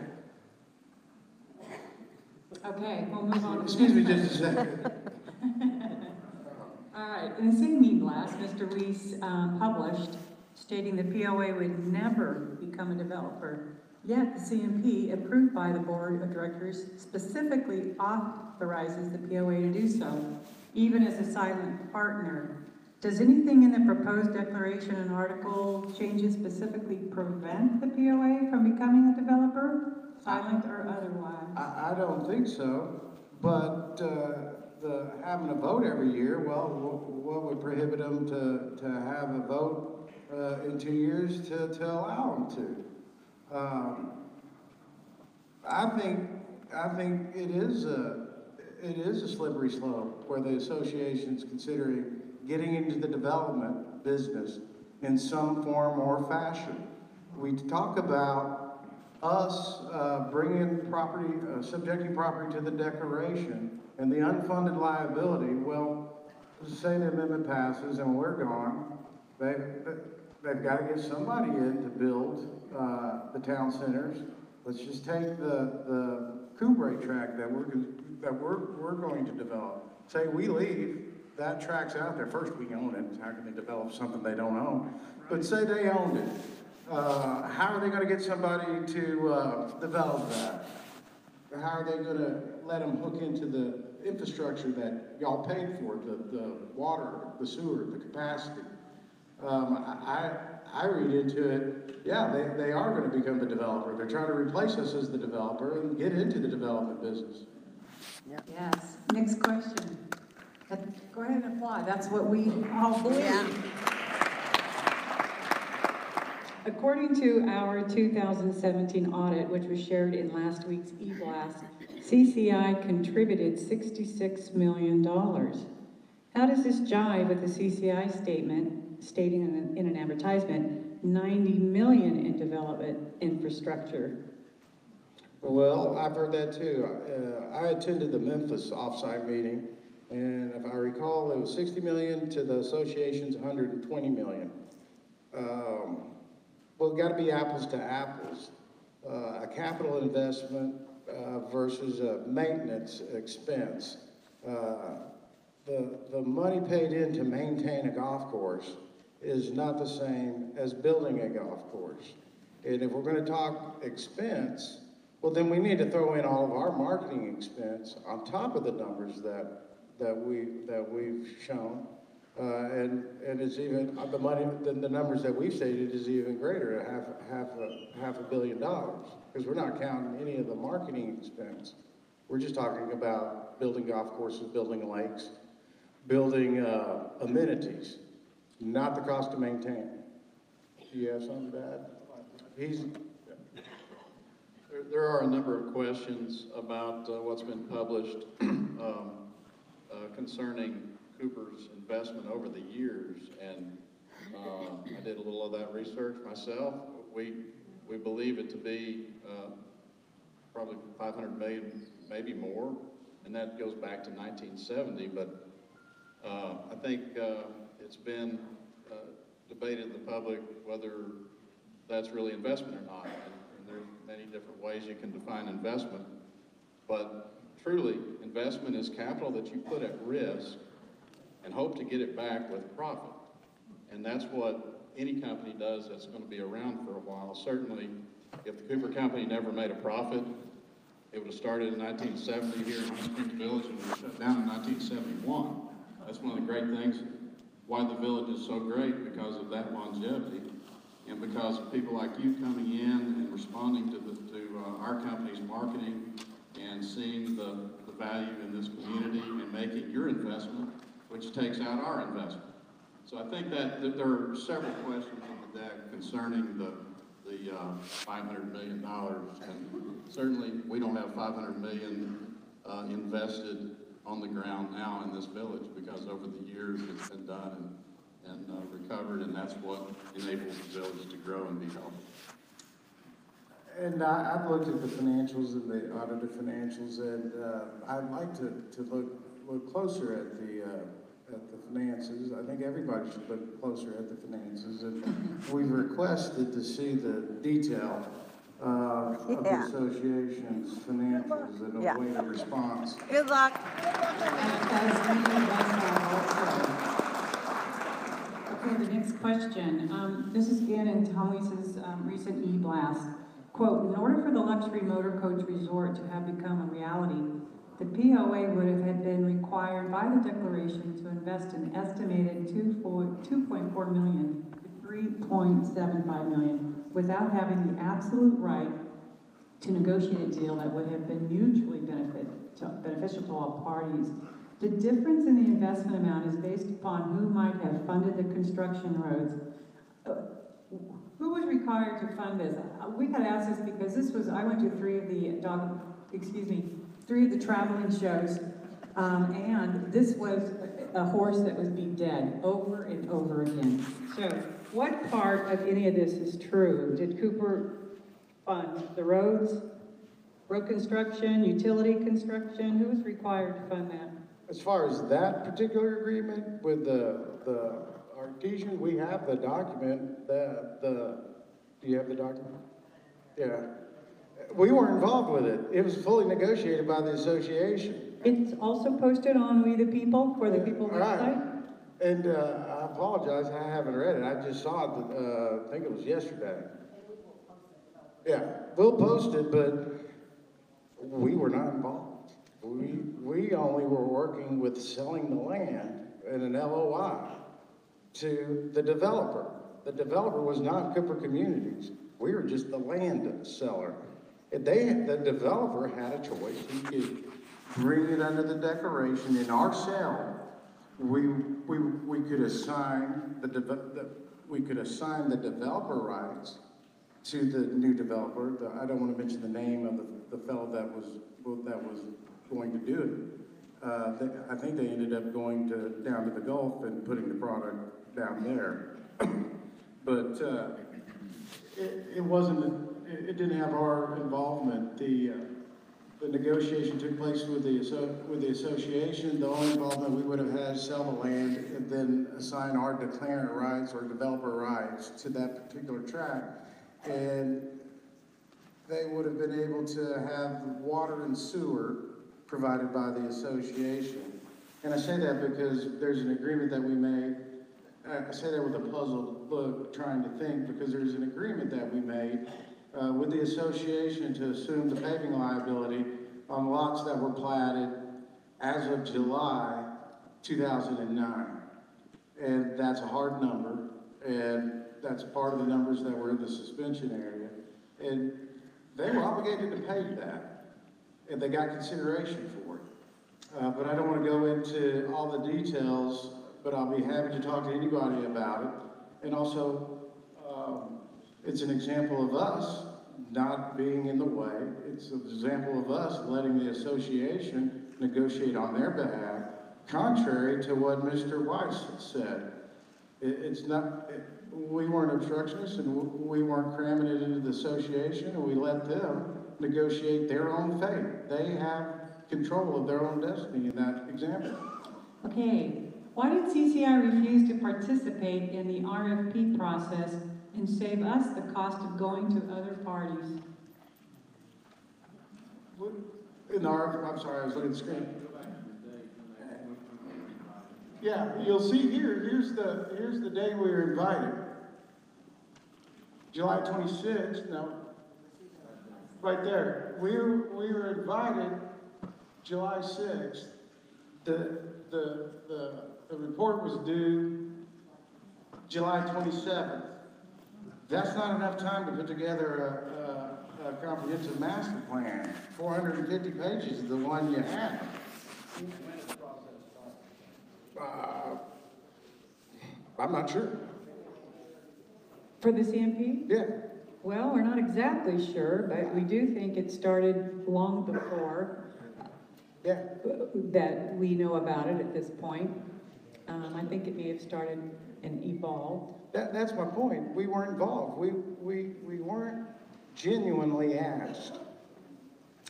Okay, we'll move on. Excuse me just a second. All right, in the same e-blast, Mr. Weiss published stating the POA would never become a developer, yet the CMP, approved by the Board of Directors, specifically authorizes the POA to do so, even as a silent partner. Does anything in the proposed declaration and article changes specifically prevent the POA from becoming a developer, silent or otherwise? I don't think so, but having a vote every year, well, what would prohibit them to have a vote in 2 years to allow them to? I think it is a slippery slope where the association's considering getting into the development business in some form or fashion. We talk about us bringing property, subjecting property to the declaration and the unfunded liability. Well, say the amendment passes and we're gone, they've got to get somebody in to build the town centers. Let's just take the Cooper track that we're going to develop. Say we leave, that track's out there. First, we own it. How can they develop something they don't own? But say they owned it. How are they going to get somebody to develop that? How are they going to let them hook into the infrastructure that y'all paid for, the water, the sewer, the capacity? I read into it, yeah, they are going to become the developer. They're trying to replace us as the developer and get into the development business. Yep. Yes. Next question. Go ahead and apply. That's what we all believe. Yeah. According to our 2017 audit, which was shared in last week's e-blast, CCI contributed $66 million. How does this jive with the CCI statement stating in an advertisement, 90 million in development infrastructure? Well, I've heard that too. I attended the Memphis offsite meeting, and if I recall, it was 60 million to the association's 120 million. Well, it got to be apples to apples. A capital investment versus a maintenance expense. The money paid in to maintain a golf course is not the same as building a golf course. And if we're going to talk expense, well, then we need to throw in all of our marketing expense on top of the numbers that we've shown. And it's even the money, the numbers that we've stated is even greater, half a billion dollars, because we're not counting any of the marketing expense. We're just talking about building golf courses, building lakes, building amenities, not the cost to maintain. Do you have something to add? There are a number of questions about what's been published concerning Cooper's investment over the years, and I did a little of that research myself. We believe it to be probably 500 million, maybe more, and that goes back to 1970. But I think it's been debated in the public whether that's really investment or not. And there's many different ways you can define investment, but truly, investment is capital that you put at risk and hope to get it back with profit. And that's what any company does that's going to be around for a while. Certainly, if the Cooper Company never made a profit, it would have started in 1970 here in Hot Springs Village and was shut down in 1971. That's one of the great things, why the village is so great, because of that longevity, and because of people like you coming in and responding to our company's marketing and seeing the value in this community and making your investment, which takes out our investment. So I think that there are several questions on the deck concerning the $500 million, and certainly we don't have $500 million invested on the ground now in this village, because over the years it's been done and recovered, and that's what enables the village to grow and be healthy. And I've looked at the financials and the audited financials, and I'd like to look closer at the finances. I think everybody should look closer at the finances, and we've requested to see the detail of the association's financials and await a response. Good luck. Okay, the next question. This is again in Tom Weese's recent e-blast. Quote, in order for the luxury motor coach resort to have become a reality, the POA would have had been required by the declaration to invest an estimated $2.4 million to $3.75 million without having the absolute right to negotiate a deal that would have been mutually beneficial to all parties. The difference in the investment amount is based upon who might have funded the construction roads. Who was required to fund this? We got asked this because I went to three of the traveling shows, and this was a horse that was beat dead over and over again. So, what part of any of this is true? Did Cooper fund the roads, road construction, utility construction? Who was required to fund that? As far as that particular agreement with the Artesian, we have the document. Do you have the document? Yeah. We weren't involved with it. It was fully negotiated by the association. It's also posted on We the People, for the People website? Right. And I apologize, I haven't read it. I just saw it, I think it was yesterday. Yeah, we'll post it, but we were not involved. We only were working with selling the land in an LOI to the developer. The developer was not Cooper Communities. We were just the land seller. The developer had a choice. He could bring it under the declaration in our sale. We could assign the developer rights to the new developer. I don't want to mention the name of the fellow that was going to do it. I think they ended up going down to the Gulf and putting the product down there. But it didn't have our involvement. The negotiation took place with the association. The only involvement we would have had is sell the land and then assign our declarant rights or developer rights to that particular tract. And they would have been able to have water and sewer provided by the association. And I say that because there's an agreement that we made. I say that with a puzzled look, trying to think, because there's an agreement that we made with the association to assume the paving liability on lots that were platted as of July 2009. And that's a hard number, and that's part of the numbers that were in the suspension area. And they were obligated to pay that, and they got consideration for it. But I don't want to go into all the details, but I'll be happy to talk to anybody about it. And also, it's an example of us not being in the way. It's an example of us letting the association negotiate on their behalf, contrary to what Mr. Weiss said. We weren't obstructionists, and we weren't cramming it into the association, and we let them negotiate their own fate. They have control of their own destiny in that example. Okay, why did CCI refuse to participate in the RFP process and save us the cost of going to other parties? I'm sorry, I was looking at the screen. Yeah, you'll see here, here's the day we were invited. July 26th, no, right there. We were invited July 6th. The the report was due July 27th. That's not enough time to put together a comprehensive master plan. 450 pages is the one you have. I'm not sure. For the CMP? Yeah. Well, we're not exactly sure, but we do think it started long before Yeah. that we know about it at this point. I think it may have started and evolved. That's my point. We weren't involved. We weren't genuinely asked.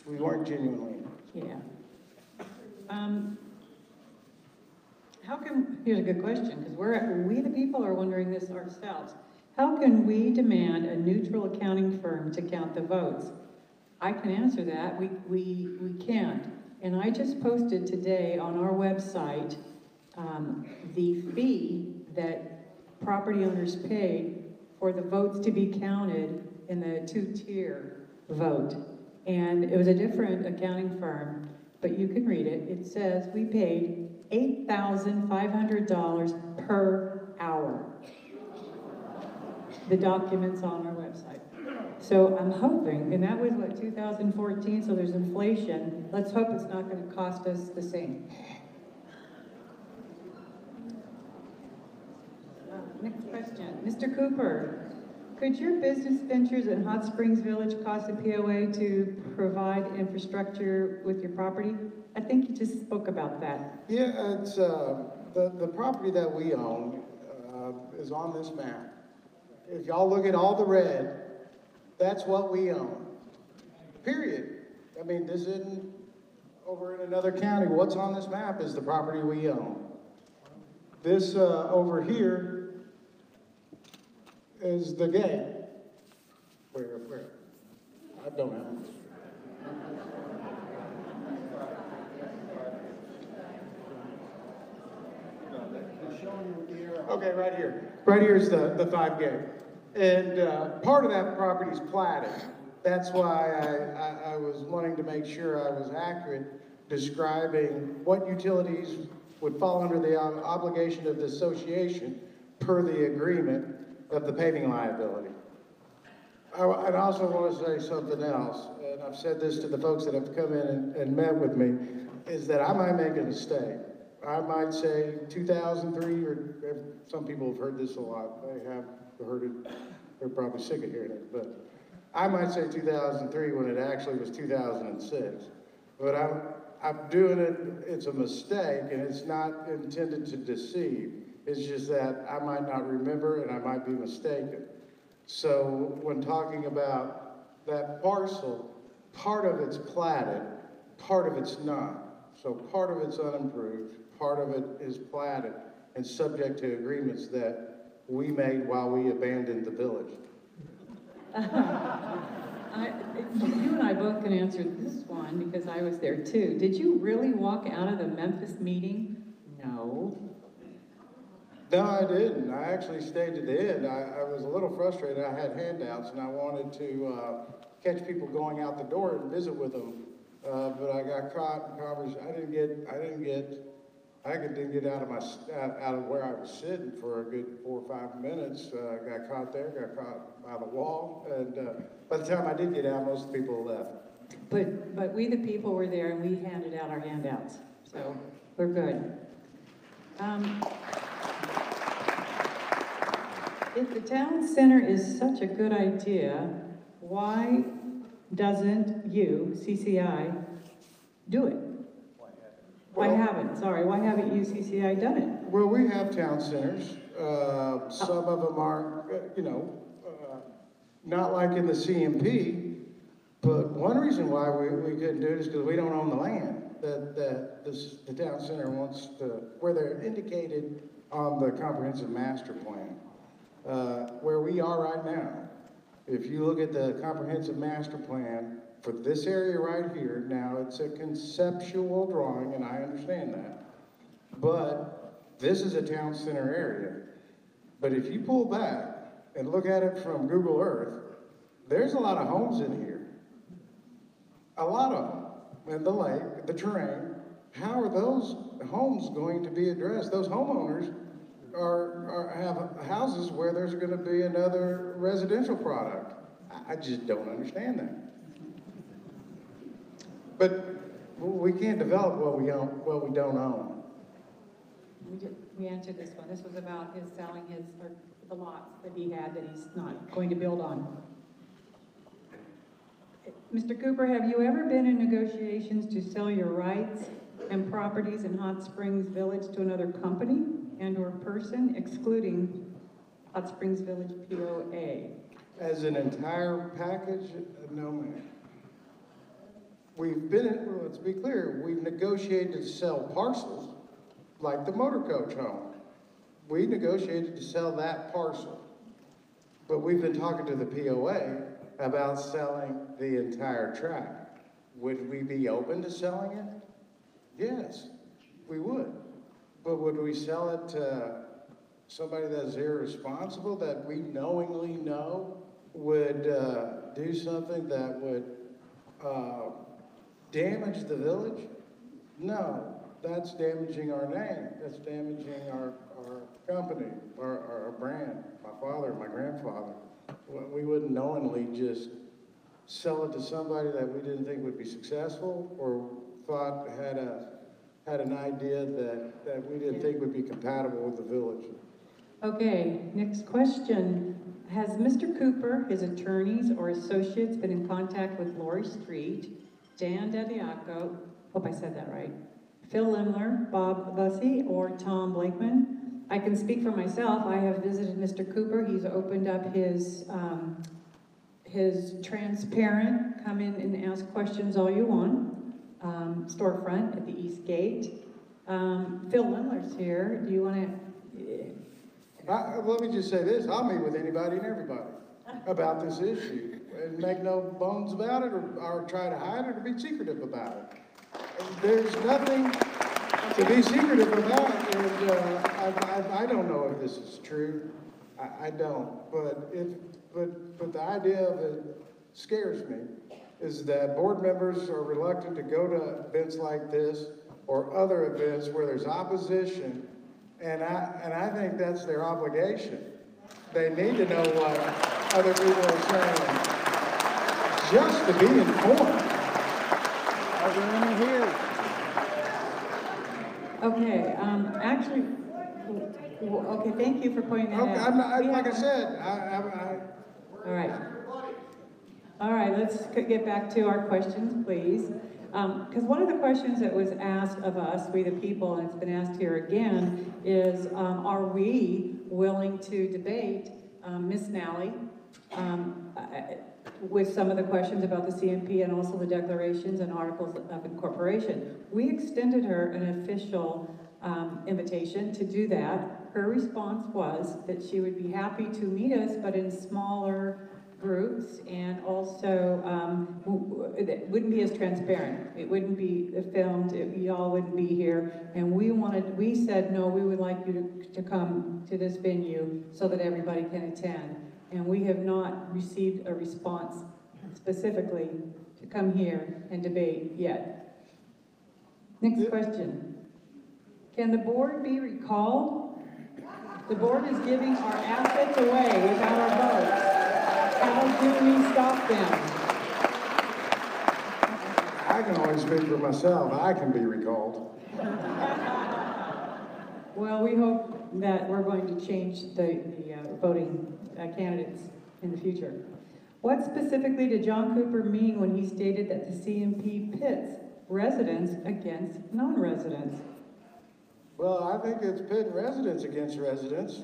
We weren't genuinely asked. Yeah. How can, here's a good question, because we the people are wondering this ourselves. How can we demand a neutral accounting firm to count the votes? I can answer that. We can't. And I just posted today on our website the fee that property owners paid for the votes to be counted in the two-tier vote. And it was a different accounting firm, but you can read it. It says we paid $8,500 per hour. The document's on our website. So I'm hoping, and that was what, 2014, so there's inflation. Let's hope it's not going to cost us the same. Next question. Mr. Cooper, could your business ventures in Hot Springs Village cost a POA to provide infrastructure with your property? I think you just spoke about that. Yeah, it's the property that we own is on this map. If y'all look at all the red, that's what we own. Period. I mean, this isn't over in another county. What's on this map is the property we own. This over here is the gate. Where? I don't know. Okay, right here. Right here is the 5 gate. And part of that property is platted. That's why I was wanting to make sure I was accurate describing what utilities would fall under the obligation of the association per the agreement of the paving liability. I'd also want to say something else, and I've said this to the folks that have come in and met with me, is that I might make a mistake. I might say 2003, or some people have heard this a lot. They have heard it. They're probably sick of hearing it, but I might say 2003 when it actually was 2006. But I'm doing it, it's a mistake, and it's not intended to deceive. It's just that I might not remember and I might be mistaken. So when talking about that parcel, part of it's platted, part of it's not. So part of it's unimproved, part of it is platted and subject to agreements that we made while we abandoned the village. You and I both can answer this one because I was there too. Did you really walk out of the Memphis meeting? No. No, I didn't. I actually stayed to the end. I was a little frustrated. I had handouts and I wanted to catch people going out the door and visit with them. But I got caught in conversation. I didn't get out of where I was sitting for a good 4 or 5 minutes. Got caught there, got caught by the wall, and by the time I did get out, most people left. But we the people were there and we handed out our handouts, so we're good. If the town center is such a good idea, why doesn't you, CCI, do it? Why haven't you, CCI, done it? Well, we have town centers. Some of them are, not like in the CMP, but one reason why we couldn't do it is because we don't own the land that the town center wants to, where they're indicated on the comprehensive master plan. Where we are right now, if you look at the comprehensive master plan for this area right here, now it's a conceptual drawing, and I understand that, but this is a town center area. But if you pull back and look at it from Google Earth, there's a lot of homes in here. A lot of them. And the lake, the terrain, how are those homes going to be addressed? Those homeowners have houses where there's gonna be another residential product. I just don't understand that. But we can't develop what we don't own. We answered this one. This was about his selling the lots that he had that he's not going to build on. Mr. Cooper, have you ever been in negotiations to sell your rights and properties in Hot Springs Village to another company and or person, excluding Hot Springs Village POA? As an entire package, no ma'am. Let's be clear, we've negotiated to sell parcels, like the motor coach home. We negotiated to sell that parcel. But we've been talking to the POA about selling the entire tract. Would we be open to selling it? Yes, we would. But would we sell it to somebody that's irresponsible, that we knowingly know would do something that would damage the village? No, that's damaging our name. That's damaging our company, our brand. My father, my grandfather. We wouldn't knowingly just sell it to somebody that we didn't think would be successful or thought had an idea that we didn't think would be compatible with the village. Okay, next question. Has Mr. Cooper, his attorneys, or associates been in contact with Lori Street, Dan Dediaco, hope I said that right, Phil Limler, Bob Bussey, or Tom Blakeman? I can speak for myself. I have visited Mr. Cooper. He's opened up his transparent, come in and ask questions all you want, storefront at the East Gate. Phil Limler's here. Do you want to? Let me just say this, I'll meet with anybody and everybody about this issue and make no bones about it or try to hide it or be secretive about it. And there's nothing to be secretive about, and I don't know if this is true. I don't, but the idea of it scares me, is that board members are reluctant to go to events like this or other events where there's opposition. And I think that's their obligation. They need to know what other people are saying, just to be informed. Everyone here. Okay, actually, okay, thank you for pointing that Okay, out. like I said, All right. All right, let's get back to our questions, please. Because one of the questions that was asked of us, we the people, and it's been asked here again, is are we willing to debate Ms. Nally with some of the questions about the CMP and also the declarations and articles of incorporation. We extended her an official invitation to do that. Her response was that she would be happy to meet us, but in smaller groups, and also it wouldn't be as transparent. It wouldn't be filmed. Y'all wouldn't be here. And we said, no, we would like you to come to this venue so that everybody can attend. And we have not received a response specifically to come here and debate yet. Next question. Can the board be recalled? The board is giving our assets away without our votes. How do we stop them? I can only speak for myself. I can be recalled. Well, we hope that we're going to change the voting candidates in the future. What specifically did John Cooper mean when he stated that the CMP pits residents against non-residents? Well, I think it's pitting residents against residents.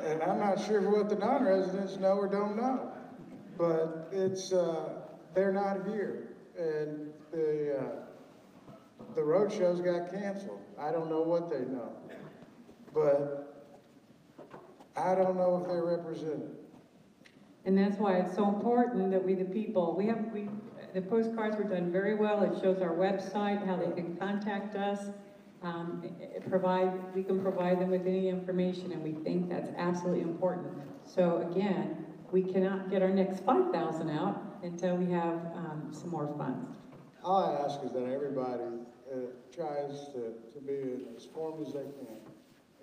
And I'm not sure what the non-residents know or don't know. But it's, they're not here. And the road shows got canceled. I don't know what they know. But I don't know if they're represented. And that's why it's so important that we, the people, the postcards were done very well. It shows our website, how they can contact us. We can provide them with any information, and we think that's absolutely important. So again, we cannot get our next 5,000 out until we have some more funds. All I ask is that everybody tries to be as informed as they can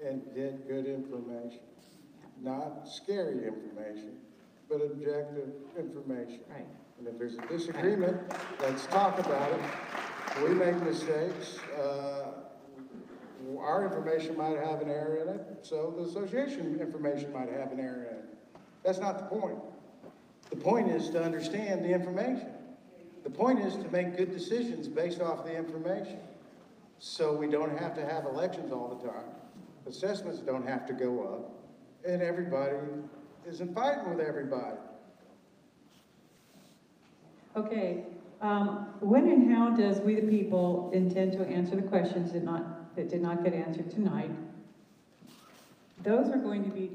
and get good information. Not scary information, but objective information. Right. And if there's a disagreement, let's talk about it. We make mistakes. Our information might have an error in it, so the association information might have an error in it. That's not the point. The point is to understand the information. The point is to make good decisions based off the information. So we don't have to have elections all the time. Assessments don't have to go up. And everybody isn't fighting with everybody. Okay, when and how does we the people intend to answer the questions that did not get answered tonight? Those are going to be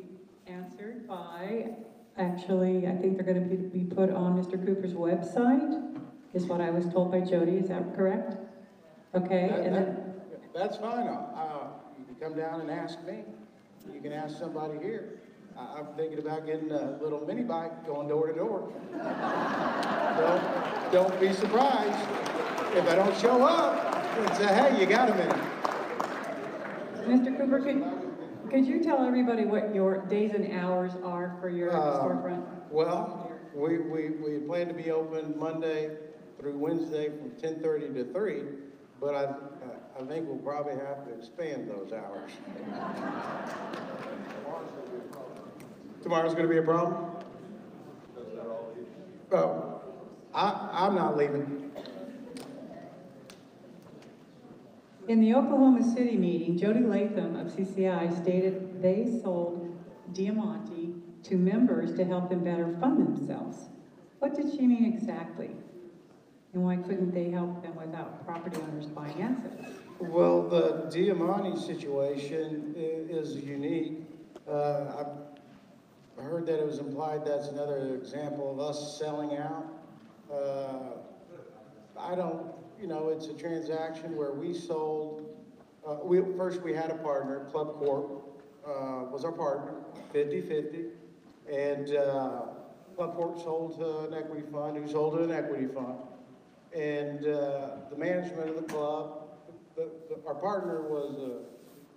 answered by, actually, I think they're going to be put on Mr. Cooper's website, is what I was told by Jody. Is that correct? Okay, That's fine. You can come down and ask me. You can ask somebody here. I'm thinking about getting a little mini bike going door to door. Don't be surprised if I don't show up and say, hey, you got a minute. Mr. Cooper, could you tell everybody what your days and hours are for your storefront? Well, we plan to be open Monday through Wednesday from 10:30 to 3, but I think we'll probably have to expand those hours. Tomorrow's going to be a problem? Oh, I'm not leaving. In the Oklahoma City meeting, Jody Latham of CCI stated they sold Diamante to members to help them better fund themselves. What did she mean exactly? And why couldn't they help them without property owners buying assets? Well, the Diamante situation is unique. I heard that it was implied that's another example of us selling out. I don't, it's a transaction where we sold, first we had a partner, Club Corp was our partner, 50-50, and Club Corp sold to an equity fund, who sold to an equity fund. And the management of the club, our partner was,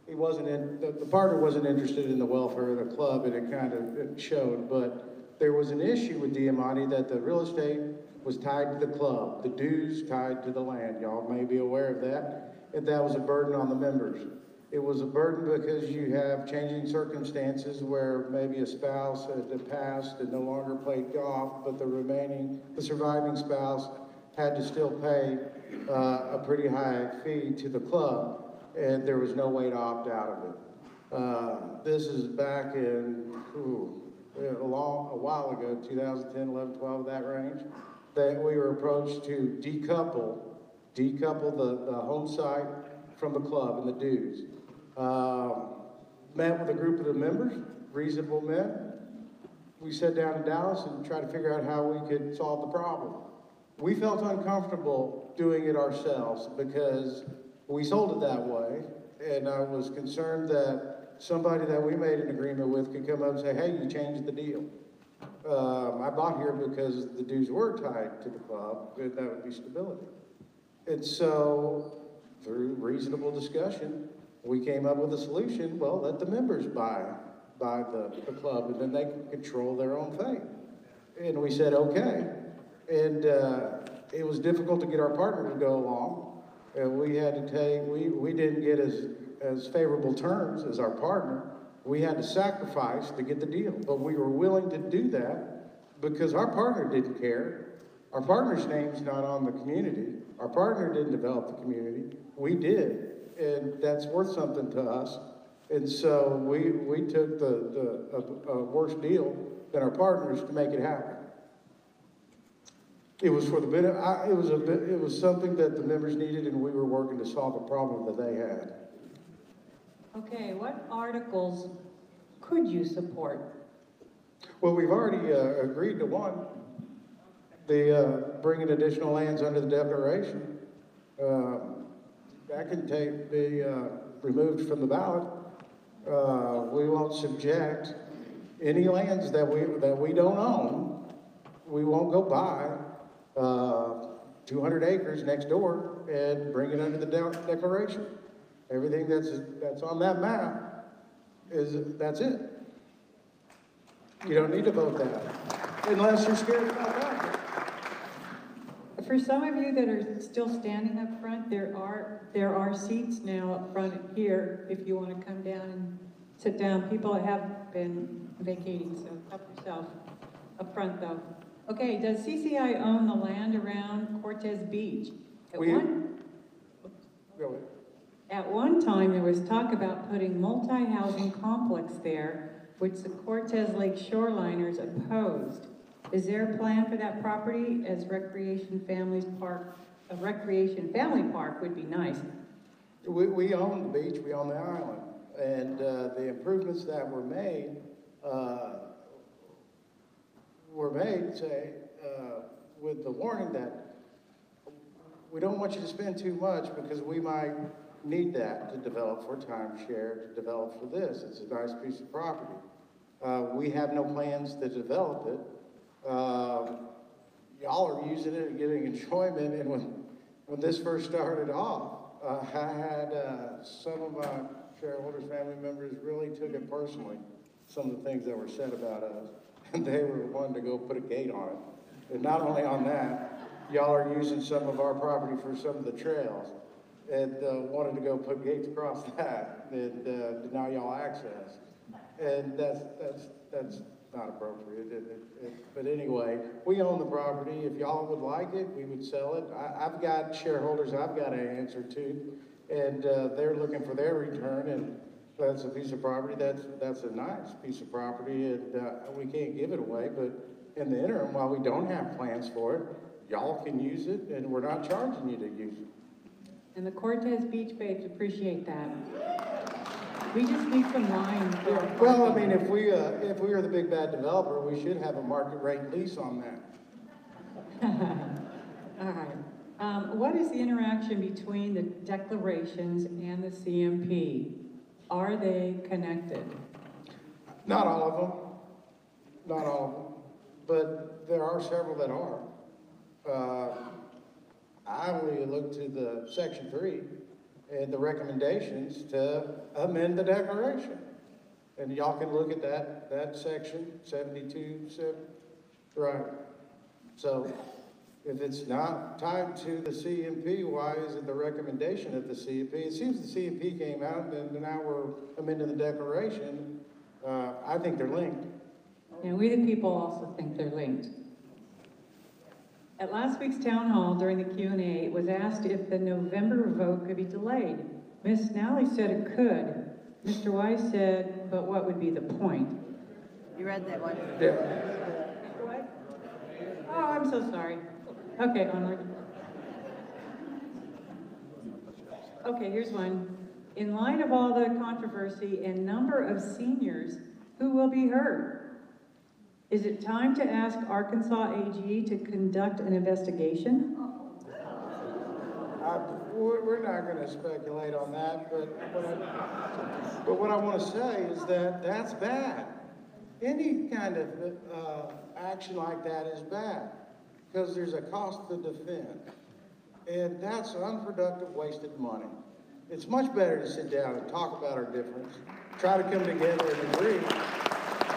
the partner wasn't interested in the welfare of the club, and it showed, but there was an issue with Diamante that the real estate was tied to the club, the dues tied to the land. Y'all may be aware of that, and that was a burden on the members. It was a burden because you have changing circumstances where maybe a spouse had passed and no longer played golf, but the surviving spouse had to still pay a pretty high fee to the club, and there was no way to opt out of it. This is back in, a while ago, 2010, 11, 12, that range, that we were approached to decouple the home site from the club and the dues. Met with a group of the members, reasonable men. We sat down in Dallas and tried to figure out how we could solve the problem. We felt uncomfortable doing it ourselves because we sold it that way, and I was concerned that somebody that we made an agreement with could come up and say, hey, you changed the deal. I bought here because the dues were tied to the club, and that would be stability. And so, through reasonable discussion, we came up with a solution. Well, let the members buy the club, and then they can control their own fate. And we said, okay. And it was difficult to get our partner to go along. And we had to we didn't get as favorable terms as our partner. We had to sacrifice to get the deal. But we were willing to do that because our partner didn't care. Our partner's name's not on the community. Our partner didn't develop the community. We did. And that's worth something to us. And so we took a worse deal than our partners to make it happen. It was for the benefit. It was something that the members needed, and we were working to solve a problem that they had. Okay, what articles could you support? Well, we've already agreed to one. The bringing additional lands under the declaration. That can be removed from the ballot. We won't subject any lands that we don't own. We won't go buy 200 acres next door and bring it under the declaration. Everything that's on that map that's it. You don't need to vote that, unless you're scared about that. For some of you that are still standing up front, there are seats now up front here if you want to come down and sit down. People have been vacating, so help yourself up front though. Okay, does CCI own the land around Cortez Beach? At one time, there was talk about putting multi-housing complex there, which the Cortez Lake shoreliners opposed. Is there a plan for that property as recreation family park would be nice? We own the beach, we own the island, and the improvements that were made, say, with the warning that we don't want you to spend too much because we might need that to develop for timeshare, to develop for this. It's a nice piece of property. We have no plans to develop it. Y'all are using it and getting enjoyment, and when this first started off, I had some of my shareholders, family members really took it personally, some of the things that were said about us, and they were wanting to go put a gate on it. And not only on that, y'all are using some of our property for some of the trails, and wanted to go put gates across that, and deny y'all access. And that's not appropriate. But anyway, we own the property. If y'all would like it, we would sell it. I've got shareholders I've got to answer to, and they're looking for their return, and that's a piece of property. That's a nice piece of property, and we can't give it away. But in the interim, while we don't have plans for it, y'all can use it, and we're not charging you to use it. And the Cortez Beach babes appreciate that. We just need some lines. Well, I mean, if we are the big bad developer, we should have a market rate lease on that. All right. What is the interaction between the declarations and the CMP? Are they connected? Not all of them. Not all of them. But there are several that are. I only look to the Section 3 and the recommendations to amend the declaration. And y'all can look at that section, 72, right. So if it's not tied to the CMP, why is it the recommendation of the CMP? It seems the CMP came out and now we're amending the declaration. I think they're linked. And we the people also think they're linked. At last week's town hall during the Q&A, it was asked if the November vote could be delayed. Ms. Nally said it could. Mr. Weiss said, but what would be the point? You read that one? Yeah. Mr. Weiss? Oh, I'm so sorry. Okay, onward. Okay, here's one. In light of all the controversy and number of seniors who will be hurt, is it time to ask Arkansas AG to conduct an investigation? We're not going to speculate on that, but what I want to say is that that's bad. Any kind of action like that is bad because there's a cost to defend, and that's unproductive, wasted money. It's much better to sit down and talk about our difference, try to come together and agree,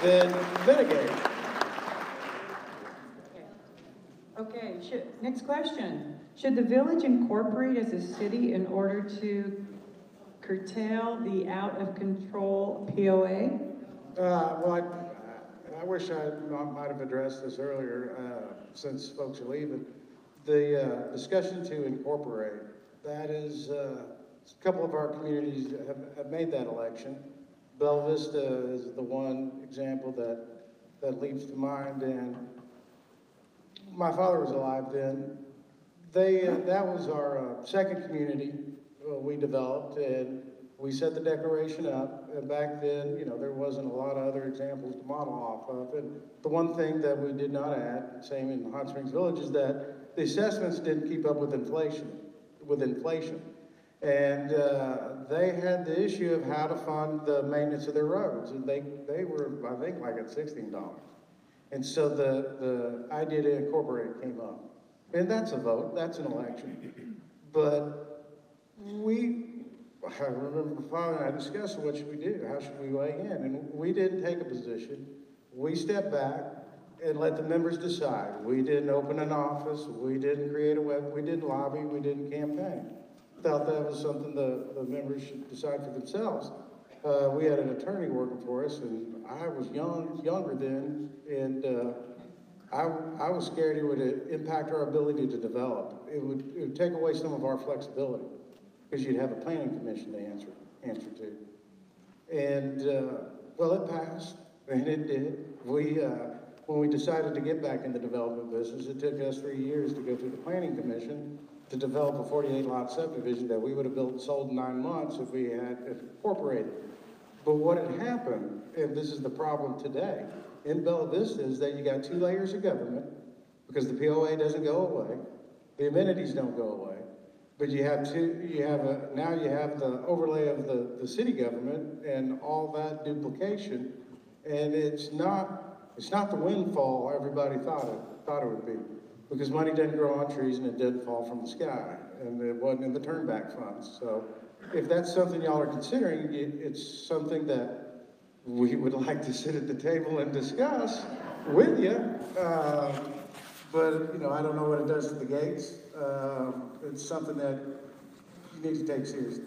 than litigate. Okay, next question. Should the village incorporate as a city in order to curtail the out-of-control POA? Well, I wish I might have addressed this earlier, since folks are leaving. The discussion to incorporate, that is, a couple of our communities have made that election. Bella Vista is the one example that leaps to mind, and my father was alive then. That was our second community we developed, and we set the declaration up. And back then, you know, there wasn't a lot of other examples to model off of. And the one thing that we did not add, same in Hot Springs Village, is that the assessments didn't keep up with inflation. And they had the issue of how to fund the maintenance of their roads, and they were, I think, like at $16. And so the idea to incorporate came up. And that's a vote, that's an election. But I remember Father and I discussed what should we do? How should we weigh in? And we didn't take a position. We stepped back and let the members decide. We didn't open an office. We didn't create a web. We didn't lobby. We didn't campaign. Thought that was something the members should decide for themselves. We had an attorney working for us, and I was younger then, and I was scared it would impact our ability to develop. It would take away some of our flexibility, because you'd have a planning commission to answer to. And, well, it passed, and it did. When we decided to get back in the development business, it took us 3 years to go through the planning commission to develop a 48-lot subdivision that we would have built and sold in 9 months if we had incorporated. But what had happened, and this is the problem today, in Bella Vista, is that you got 2 layers of government, because the POA doesn't go away, the amenities don't go away, but now you have the overlay of the city government and all that duplication, and it's not the windfall everybody thought it would be, because money doesn't grow on trees and it doesn't fall from the sky, and it wasn't in the turnback funds. So if that's something y'all are considering, it's something that we would like to sit at the table and discuss with you. But, I don't know what it does to the gates. It's something that you need to take seriously.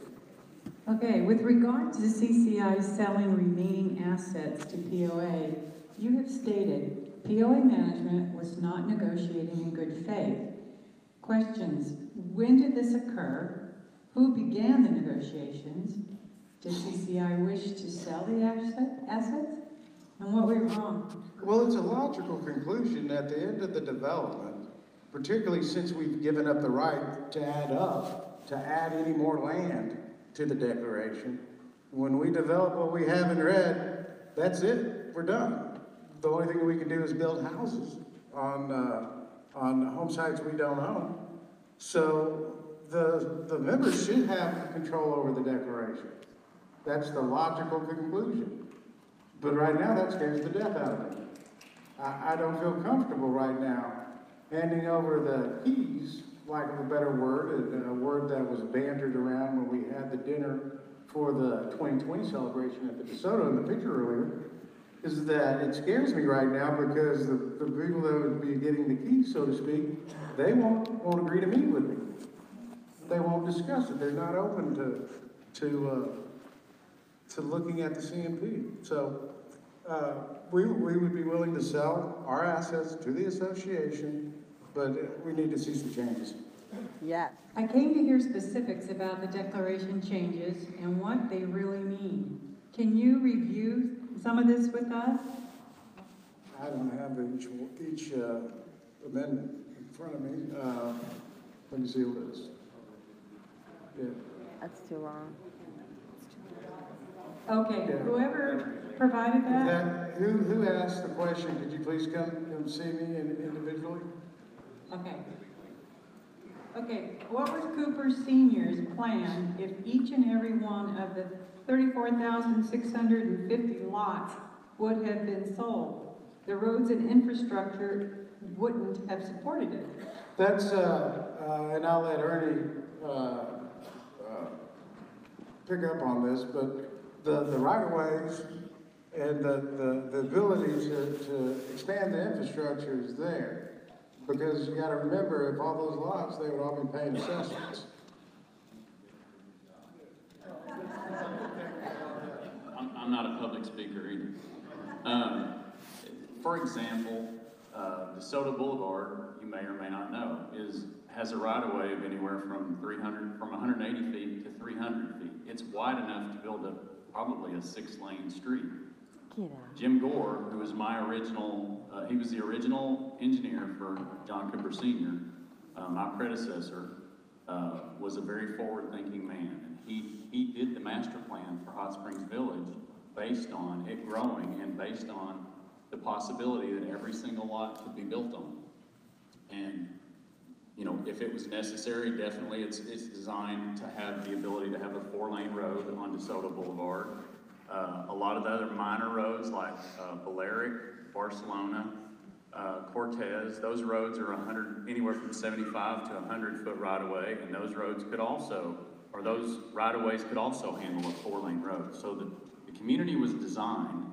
Okay, with regard to the CCI selling remaining assets to POA, you have stated POA management was not negotiating in good faith. Questions: when did this occur? Who began the negotiations? Did CCI wish to sell the assets? And what went wrong? Well, it's a logical conclusion at the end of the development, particularly since we've given up the right to add any more land to the declaration. When we develop what we have in red, that's it, we're done. The only thing we can do is build houses on home sites we don't own. So the members should have control over the declaration. That's the logical conclusion. But right now, that scares the death out of me. I don't feel comfortable right now handing over the keys, lack of a better word, and a word that was bantered around when we had the dinner for the 2020 celebration at the DeSoto in the picture earlier, is that it scares me right now because the people that would be getting the keys, so to speak, they won't agree to meet with me. They won't discuss it. They're not open to looking at the CMP. So we would be willing to sell our assets to the association, but we need to see some changes. Yes. I came to hear specifics about the declaration changes and what they really mean. Can you review some of this with us? I don't have each amendment in front of me. Let me see what it is. Yeah. That's too long. Okay, Yeah. whoever provided that? Who asked the question? Could you please come see me individually? Okay. Okay, what was Cooper Senior's plan if each and every one of the 34,650 lots would have been sold? The roads and infrastructure wouldn't have supported it. That's, and I'll let Ernie pick up on this, but the right-of-ways and the ability to expand the infrastructure is there. Because you gotta remember, if all those lots, they would all be paying assessments. I'm not a public speaker either. For example, DeSoto Boulevard, you may or may not know, has a right-of-way of anywhere from 180 feet to 300 feet. It's wide enough to build probably a 6-lane street. Get out. Jim Gore, who was he was the original engineer for John Cooper Sr., my predecessor, was a very forward-thinking man. And he did the master plan for Hot Springs Village based on it growing and based on the possibility that every single lot could be built on. And, if it was necessary, definitely it's designed to have the ability to have a 4-lane road on DeSoto Boulevard. A lot of the other minor roads like Balearic, Barcelona, Cortez, those roads are 100, anywhere from 75 to 100-foot right-of-way, and those roads could also, or those right-of-ways could also handle a 4-lane road. So the community was designed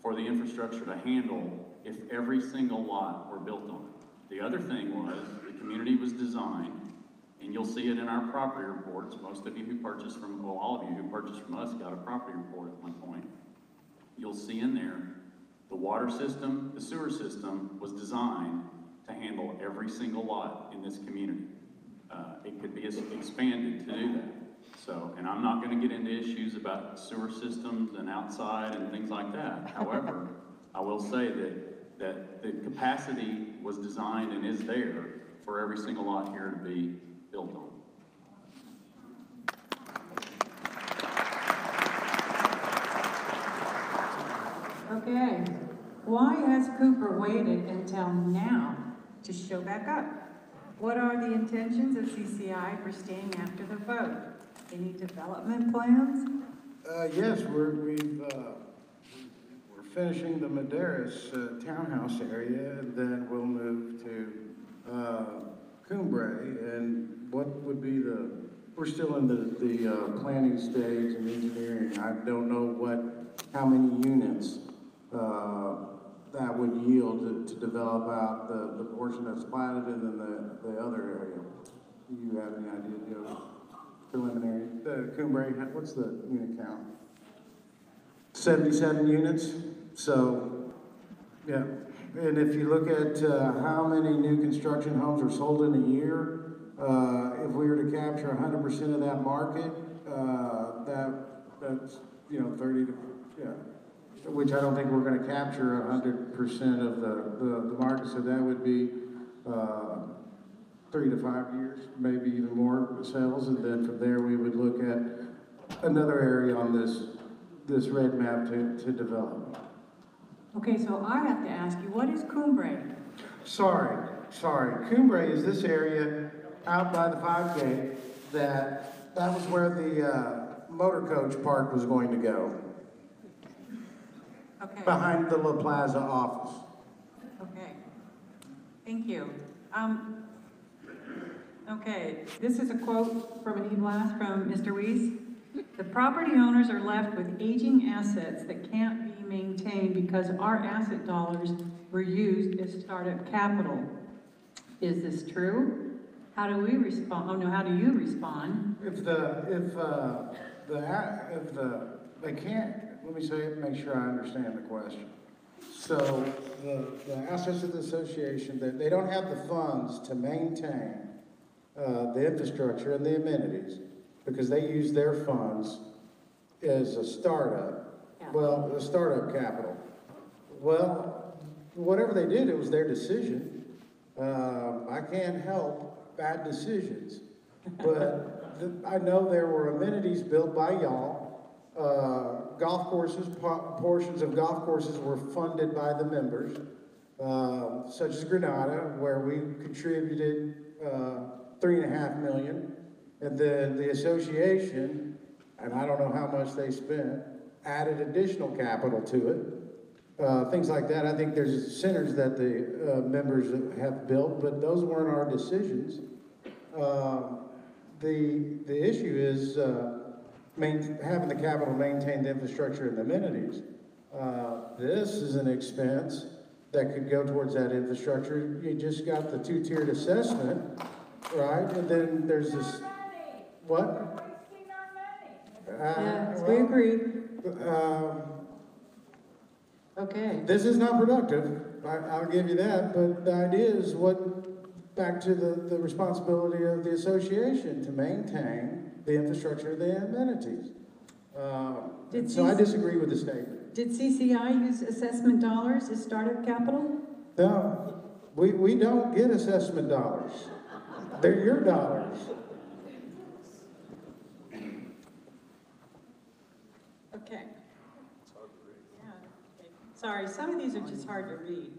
for the infrastructure to handle if every single lot were built on it. The other thing was, the community was designed, and you'll see it in our property reports. Most of you who purchased from, well, all of you who purchased from us got a property report at one point. You'll see in there, the water system, the sewer system was designed to handle every single lot in this community. It could be expanded to do that. So, and I'm not going to get into issues about sewer systems and outside and things like that. However, I will say that the capacity was designed and is there for every single lot here to be built on. Okay, why has Cooper waited until now to show back up? What are the intentions of CCI for staying after the vote? Any development plans? Yes, we're finishing the Madeiras townhouse area, and then we'll move to Cumbre. And what would be we're still in the planning stage and engineering. I don't know how many units that would yield to develop out the portion that's platted and then the other area. Do you have any idea, Joe? Preliminary. The Cumbre, what's the unit count? 77 units. So, yeah. And if you look at how many new construction homes are sold in a year, if we were to capture 100% of that market, that's 30 to, yeah. Which I don't think we're going to capture 100% of the market, so that would be 3 to 5 years, maybe even more sales, and then from there we would look at another area on this red map to develop. Okay, so I have to ask you, what is Cumbre? Sorry. Cumbre is this area out by the 5 gate that was where the motor coach park was going to go. Okay. Behind the La Plaza office. Okay. Thank you. Okay, this is a quote from an e-blast from Mr. Weiss. The property owners are left with aging assets that can't be maintained because our asset dollars were used as startup capital. Is this true? How do we respond? Oh no, how do you respond? If they can't, let me say it, make sure I understand the question. So the assets of the association, they don't have the funds to maintain the infrastructure and the amenities because they use their funds as a startup. Yeah. Well, a startup capital. Well, whatever they did, it was their decision. I can't help bad decisions, but I know there were amenities built by y'all. Golf courses, portions of golf courses were funded by the members, such as Granada, where we contributed $3.5 million, and then the association, and I don't know how much they spent, added additional capital to it. Things like that. I think there's centers that the members have built, but those weren't our decisions. The issue is having the capital maintain the infrastructure and the amenities. This is an expense that could go towards that infrastructure. You just got the 2-tiered assessment, right? And then there's this, what? Yes, we agree. Okay. This is not productive, I'll give you that, but the idea is back to the responsibility of the association to maintain the infrastructure of the amenities. So I disagree with the statement. Did CCI use assessment dollars as startup capital? No, we don't get assessment dollars. They're your dollars. Okay. Yeah. Okay. Sorry, some of these are just hard to read.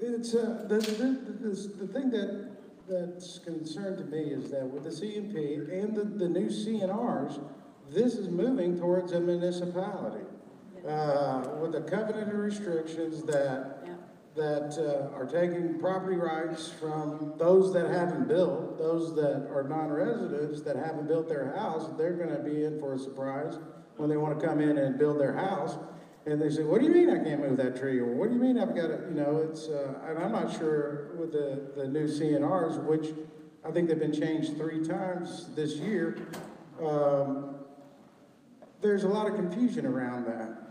It's the thing that's concerned to me is that with the CMP and the new CNRs, this is moving towards a municipality with the covenant and restrictions that that are taking property rights from those that haven't built, those that are non-residents that haven't built their house. They're gonna be in for a surprise when they wanna come in and build their house. And they say, what do you mean I can't move that tree? Or what do you mean I've got to, you know, it's, and I'm not sure with the new CNRs, which I think they've been changed 3 times this year. There's a lot of confusion around that.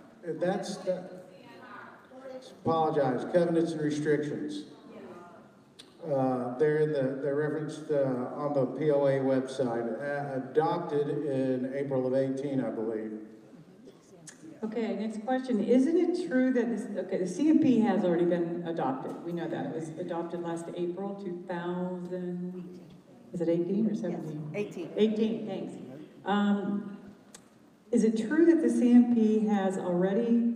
Apologize, covenants and restrictions. They're referenced on the POA website, adopted in April of 18, I believe. Okay, next question. Isn't it true that the CMP has already been adopted? We know that. It was adopted last April 2000, is it 18 or 17? Yes, 18. 18, thanks. Is it true that the CMP has already,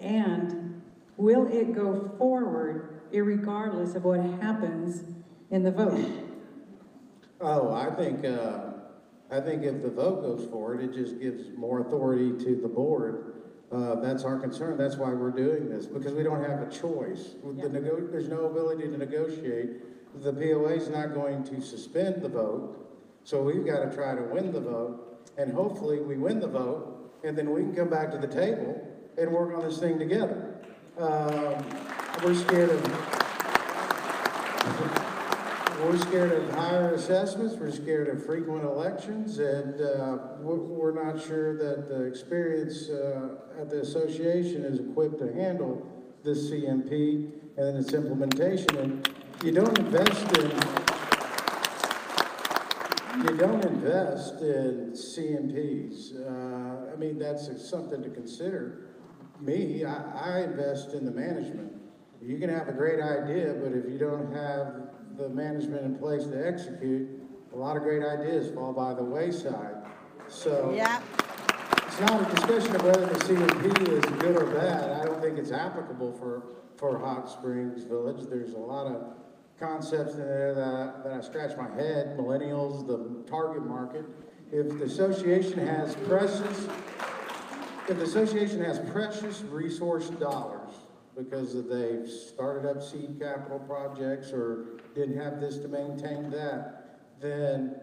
and will it go forward irregardless of what happens in the vote? Oh, I think if the vote goes forward, it just gives more authority to the board. That's our concern. That's why we're doing this, because we don't have a choice. There's no ability to negotiate. The POA is not going to suspend the vote, so we've got to try to win the vote, and hopefully we win the vote, and then we can come back to the table and work on this thing together. We're scared of higher assessments, we're scared of frequent elections, and we're not sure that the experience at the association is equipped to handle this CMP and its implementation. And you don't invest in CMPs. I mean, that's something to consider. Me, I invest in the management. You can have a great idea, but if you don't have the management in place to execute, a lot of great ideas fall by the wayside. So Yeah. it's not a discussion of whether the CMP is good or bad. I don't think it's applicable for Hot Springs Village. There's a lot of concepts in there that I scratch my head. Millennials, the target market. If the association has precious resource dollars because they've started up seed capital projects or didn't have this to maintain that, then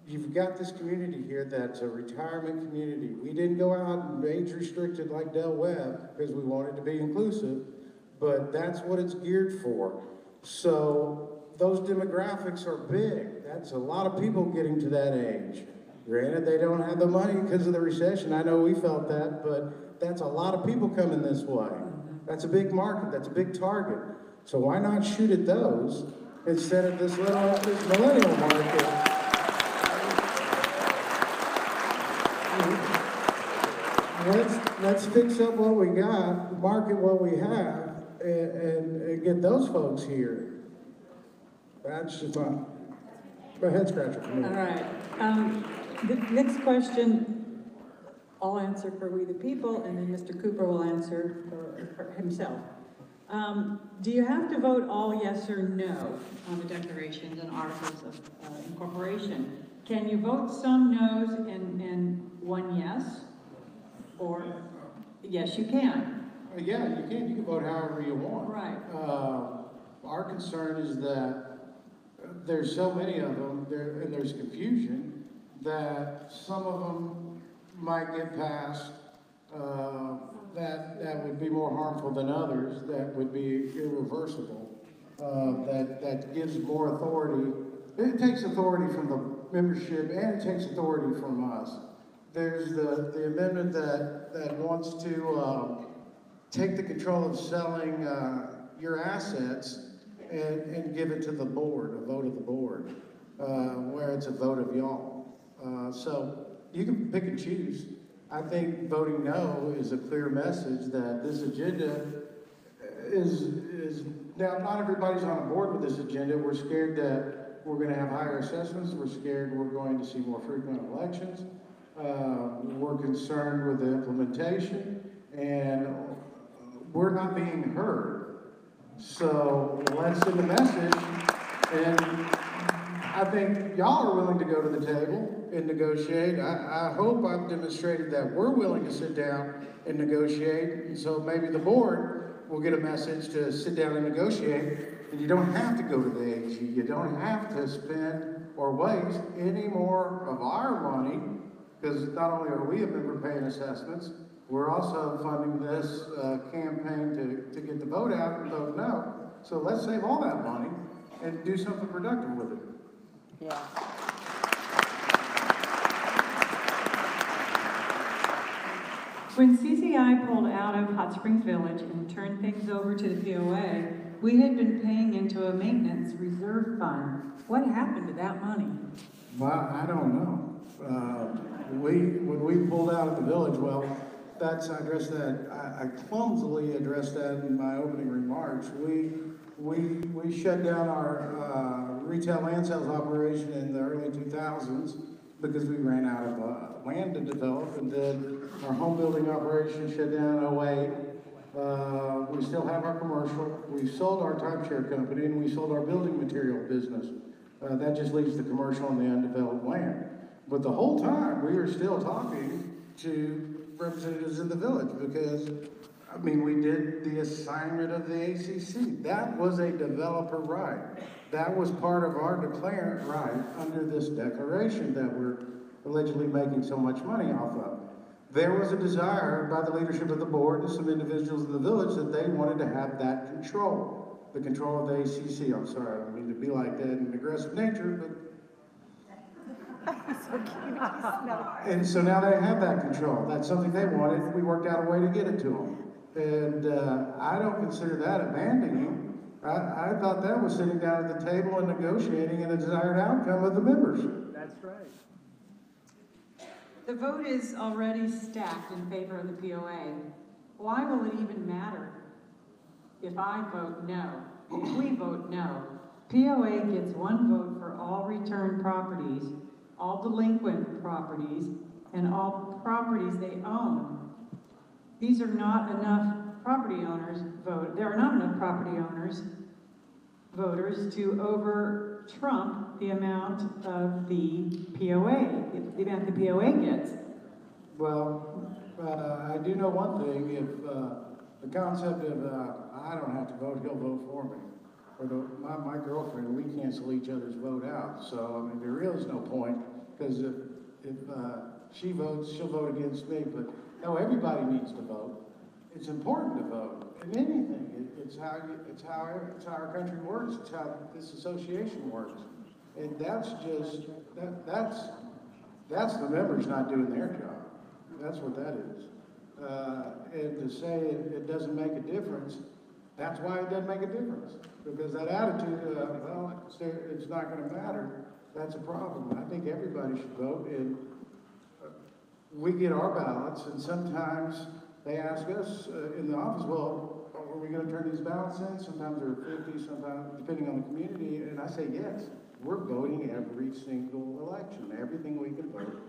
you've got this community here that's a retirement community. We didn't go out and age restricted like Del Webb because we wanted to be inclusive, but that's what it's geared for. So those demographics are big. That's a lot of people getting to that age. Granted, they don't have the money because of the recession. I know we felt that, but that's a lot of people coming this way. That's a big market. That's a big target. So why not shoot at those instead of this millennial market? Let's fix up what we got, market what we have, and get those folks here. That's just fun. Go ahead, scratcher for me. All right. The next question, I'll answer for we the people, and then Mr. Cooper will answer for himself. Do you have to vote all yes or no on the declarations and articles of incorporation? Can you vote some no's and one yes? Or yes, you can. Yeah, you can. You can vote however you want. Right. Our concern is that there's so many of them, and there's confusion, that some of them might get passed that would be more harmful than others, that would be irreversible, that gives more authority. It takes authority from the membership, and it takes authority from us. There's the amendment that wants to take the control of selling your assets and give it to the board, a vote of the board, where it's a vote of y'all. So you can pick and choose. I think voting no is a clear message that this agenda is now not everybody's on board with this agenda. We're scared that we're going to have higher assessments. We're scared we're going to see more frequent elections. We're concerned with the implementation, and we're not being heard. So let's send a message, and I think y'all are willing to go to the table and negotiate. I hope I've demonstrated that we're willing to sit down and negotiate, and so maybe the board will get a message to sit down and negotiate, and you don't have to go to the AG. You don't have to spend or waste any more of our money, because not only are we a member paying assessments, we're also funding this campaign to get the vote out and vote no. So let's save all that money and do something productive with it. Yeah. When CCI pulled out of Hot Springs Village and turned things over to the POA, we had been paying into a maintenance reserve fund. What happened to that money? Well, I don't know. When we pulled out of the village, well, I addressed that. I clumsily addressed that in my opening remarks. We shut down our retail land sales operation in the early 2000s because we ran out of land to develop, and then our home building operation shut down in 2008. We still have our commercial. We sold our timeshare company, and we sold our building material business. That just leaves the commercial and the undeveloped land. But the whole time, we were still talking to representatives in the village because, I mean, we did the assignment of the ACC. That was a developer right. That was part of our declarant right under this declaration that we're allegedly making so much money off of. There was a desire by the leadership of the board and some individuals in the village that they wanted to have that control, the control of the ACC. I'm sorry, I don't mean to be like that in an aggressive nature, but and so now they have that control. That's something they wanted. We worked out a way to get it to them. And I don't consider that abandoning. I thought that was sitting down at the table and negotiating a desired outcome of the members. That's right. The vote is already stacked in favor of the POA. Why will it even matter if I vote no? If we vote no, POA gets one vote for all returned properties, all delinquent properties, and all properties they own. These are not enough property owners vote. There are not enough property owners, voters, to over trump the amount of the POA, the amount the POA gets. Well, I do know one thing. If the concept of I don't have to vote, he'll vote for me. Or my girlfriend, we cancel each other's vote out. So, I mean, there really is no point, because if she votes, she'll vote against me. But no, everybody needs to vote. It's important to vote in anything. It's how our country works. It's how this association works. And that's just that's the members not doing their job. That's what that is. And to say it doesn't make a difference, that's why it doesn't make a difference. Because that attitude, well, it's not going to matter, that's a problem. I think everybody should vote, and we get our ballots, and sometimes they ask us in the office, well, are we going to turn these ballots in? Sometimes there are 50, sometimes depending on the community, and I say yes. We're voting every single election. Everything we can vote,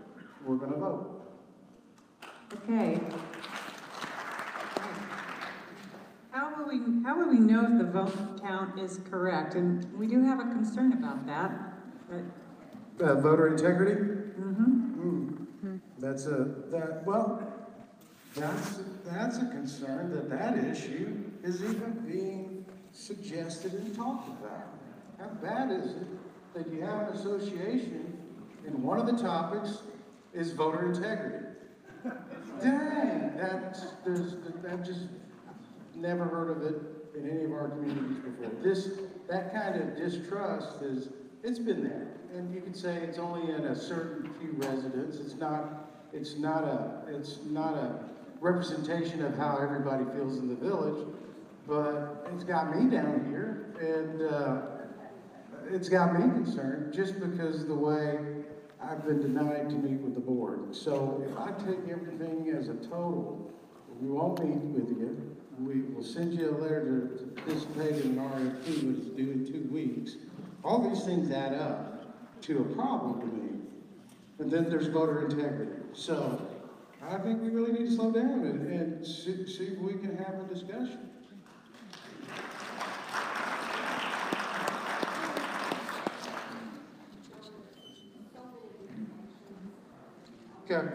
we're going to vote. Okay. How will we know if the vote count is correct? And we do have a concern about that. Voter integrity? Mm-hmm. That's a concern that issue is even being suggested and talked about. How bad is it that you have an association and one of the topics is voter integrity? Dang, that just never heard of it in any of our communities before. That kind of distrust it's been there, and you could say it's only in a certain few residents. It's not a representation of how everybody feels in the village, but it's got me down here, and it's got me concerned just because of the way I've been denied to meet with the board. So if I take everything as a total, we won't meet with you. We will send you a letter to participate in an RFP, which is due in 2 weeks. All these things add up to a problem to me. And then there's voter integrity. So I think we really need to slow down and see if we can have a discussion. Okay.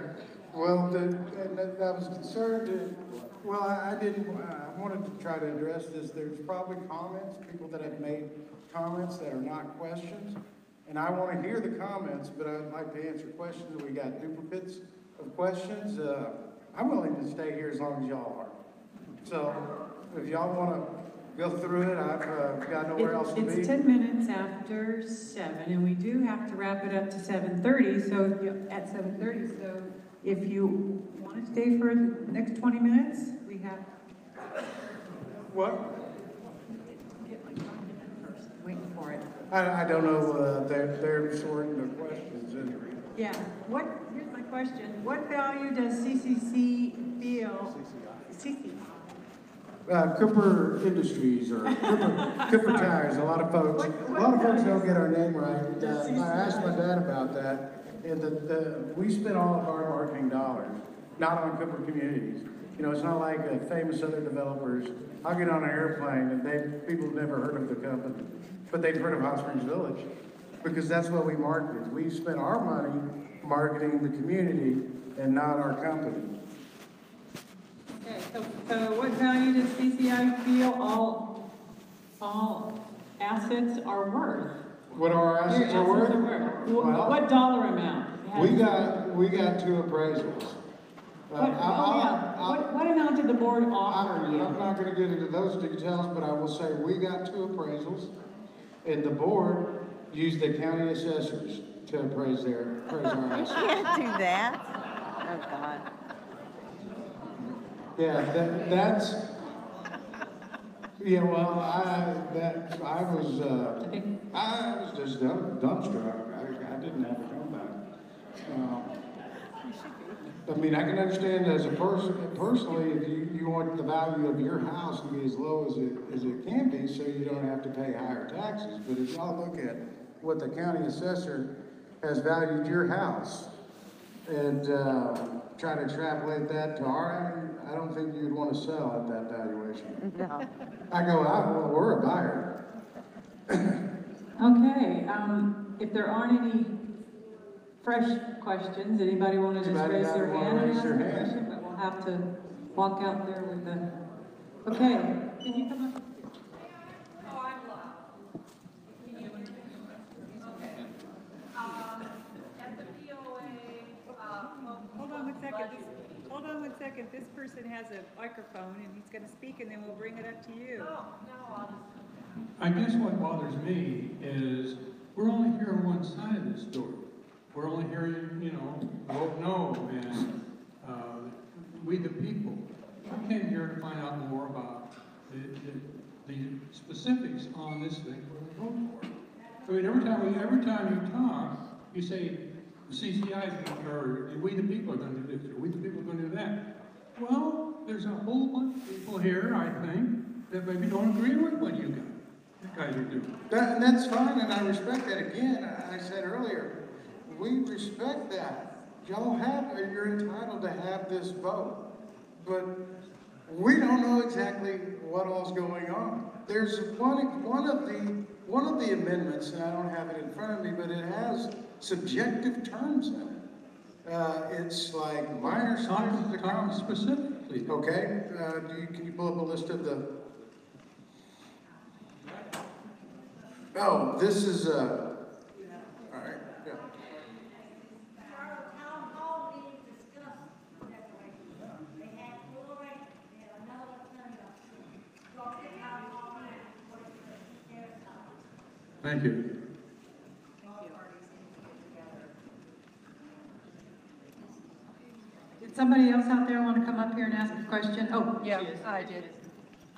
Well, I was concerned that Well, I didn't, I wanted to try to address this. There's probably comments, people that have made comments that are not questions. And I want to hear the comments, but I'd like to answer questions. We got duplicates of questions. I'm willing to stay here as long as y'all are. So if y'all want to go through it, I've got nowhere else to be. It's 10 minutes after 7, and we do have to wrap it up to 7:30, so at 7:30, so if you want to stay for the next 20 minutes, we have... What? Waiting for it. I don't know, they're sorting the questions in. Yeah, here's my question. What value does CCC feel? Cooper Industries or Cooper Tires, a lot of folks don't get our name right. I asked my dad about that, and we spent all of our marketing dollars, not on Cooper Communities. You know, it's not like famous other developers. I'll get on an airplane and people have never heard of the company, but they've heard of Hot Springs Village, because that's what we marketed. We spent our money marketing the community and not our company. Okay, so what value does CCI feel all assets are worth? What our assets are worth? Well, What dollar amount? we got 2 appraisals. What amount did the board offer you? I'm not going to get into those details, but I will say we got 2 appraisals, and the board used the county assessors to appraise our assets. You can't do that. Oh, God. Yeah, that's. Yeah, well, I was just dumbstruck. I didn't have a comeback. I mean, I can understand as a person, personally, if you want the value of your house to be as low as it can be, so you don't have to pay higher taxes. But if y'all look at what the county assessor has valued your house and try to extrapolate that to our end, I don't think you'd want to sell at that valuation. No. Well, we're a buyer. Okay, if there aren't any fresh questions, anybody want to just raise their hand and ask a question? But we'll have to walk out there with the... Okay, can you come up? Oh, I'm loud. Can you? Okay. At the POA, Hold on one second. Hold on one second. This person has a microphone and he's going to speak and then we'll bring it up to you. I guess what bothers me is we're only hearing one side of this story. We're only hearing, vote no and we the people. I came here to find out more about the specifics on this thing we're going to vote for. I mean, every time you talk, you say the CCI or we the people are going to do this or we the people are going to do that. Well, there's a whole bunch of people here, I think, that maybe don't agree with what you guys are doing. And that's fine, and I respect that. Again, I said earlier, we respect that. You're entitled to have this vote. But we don't know exactly what all's going on. There's one of the amendments, and I don't have it in front of me, but it has subjective terms in it. It's like minor sizes. Talk specifically. Okay. Can you pull up a list of the? Oh, this is all right. Yeah. Thank you. Did somebody else out there want to come up here and ask a question? Oh, Yeah, she is. I did.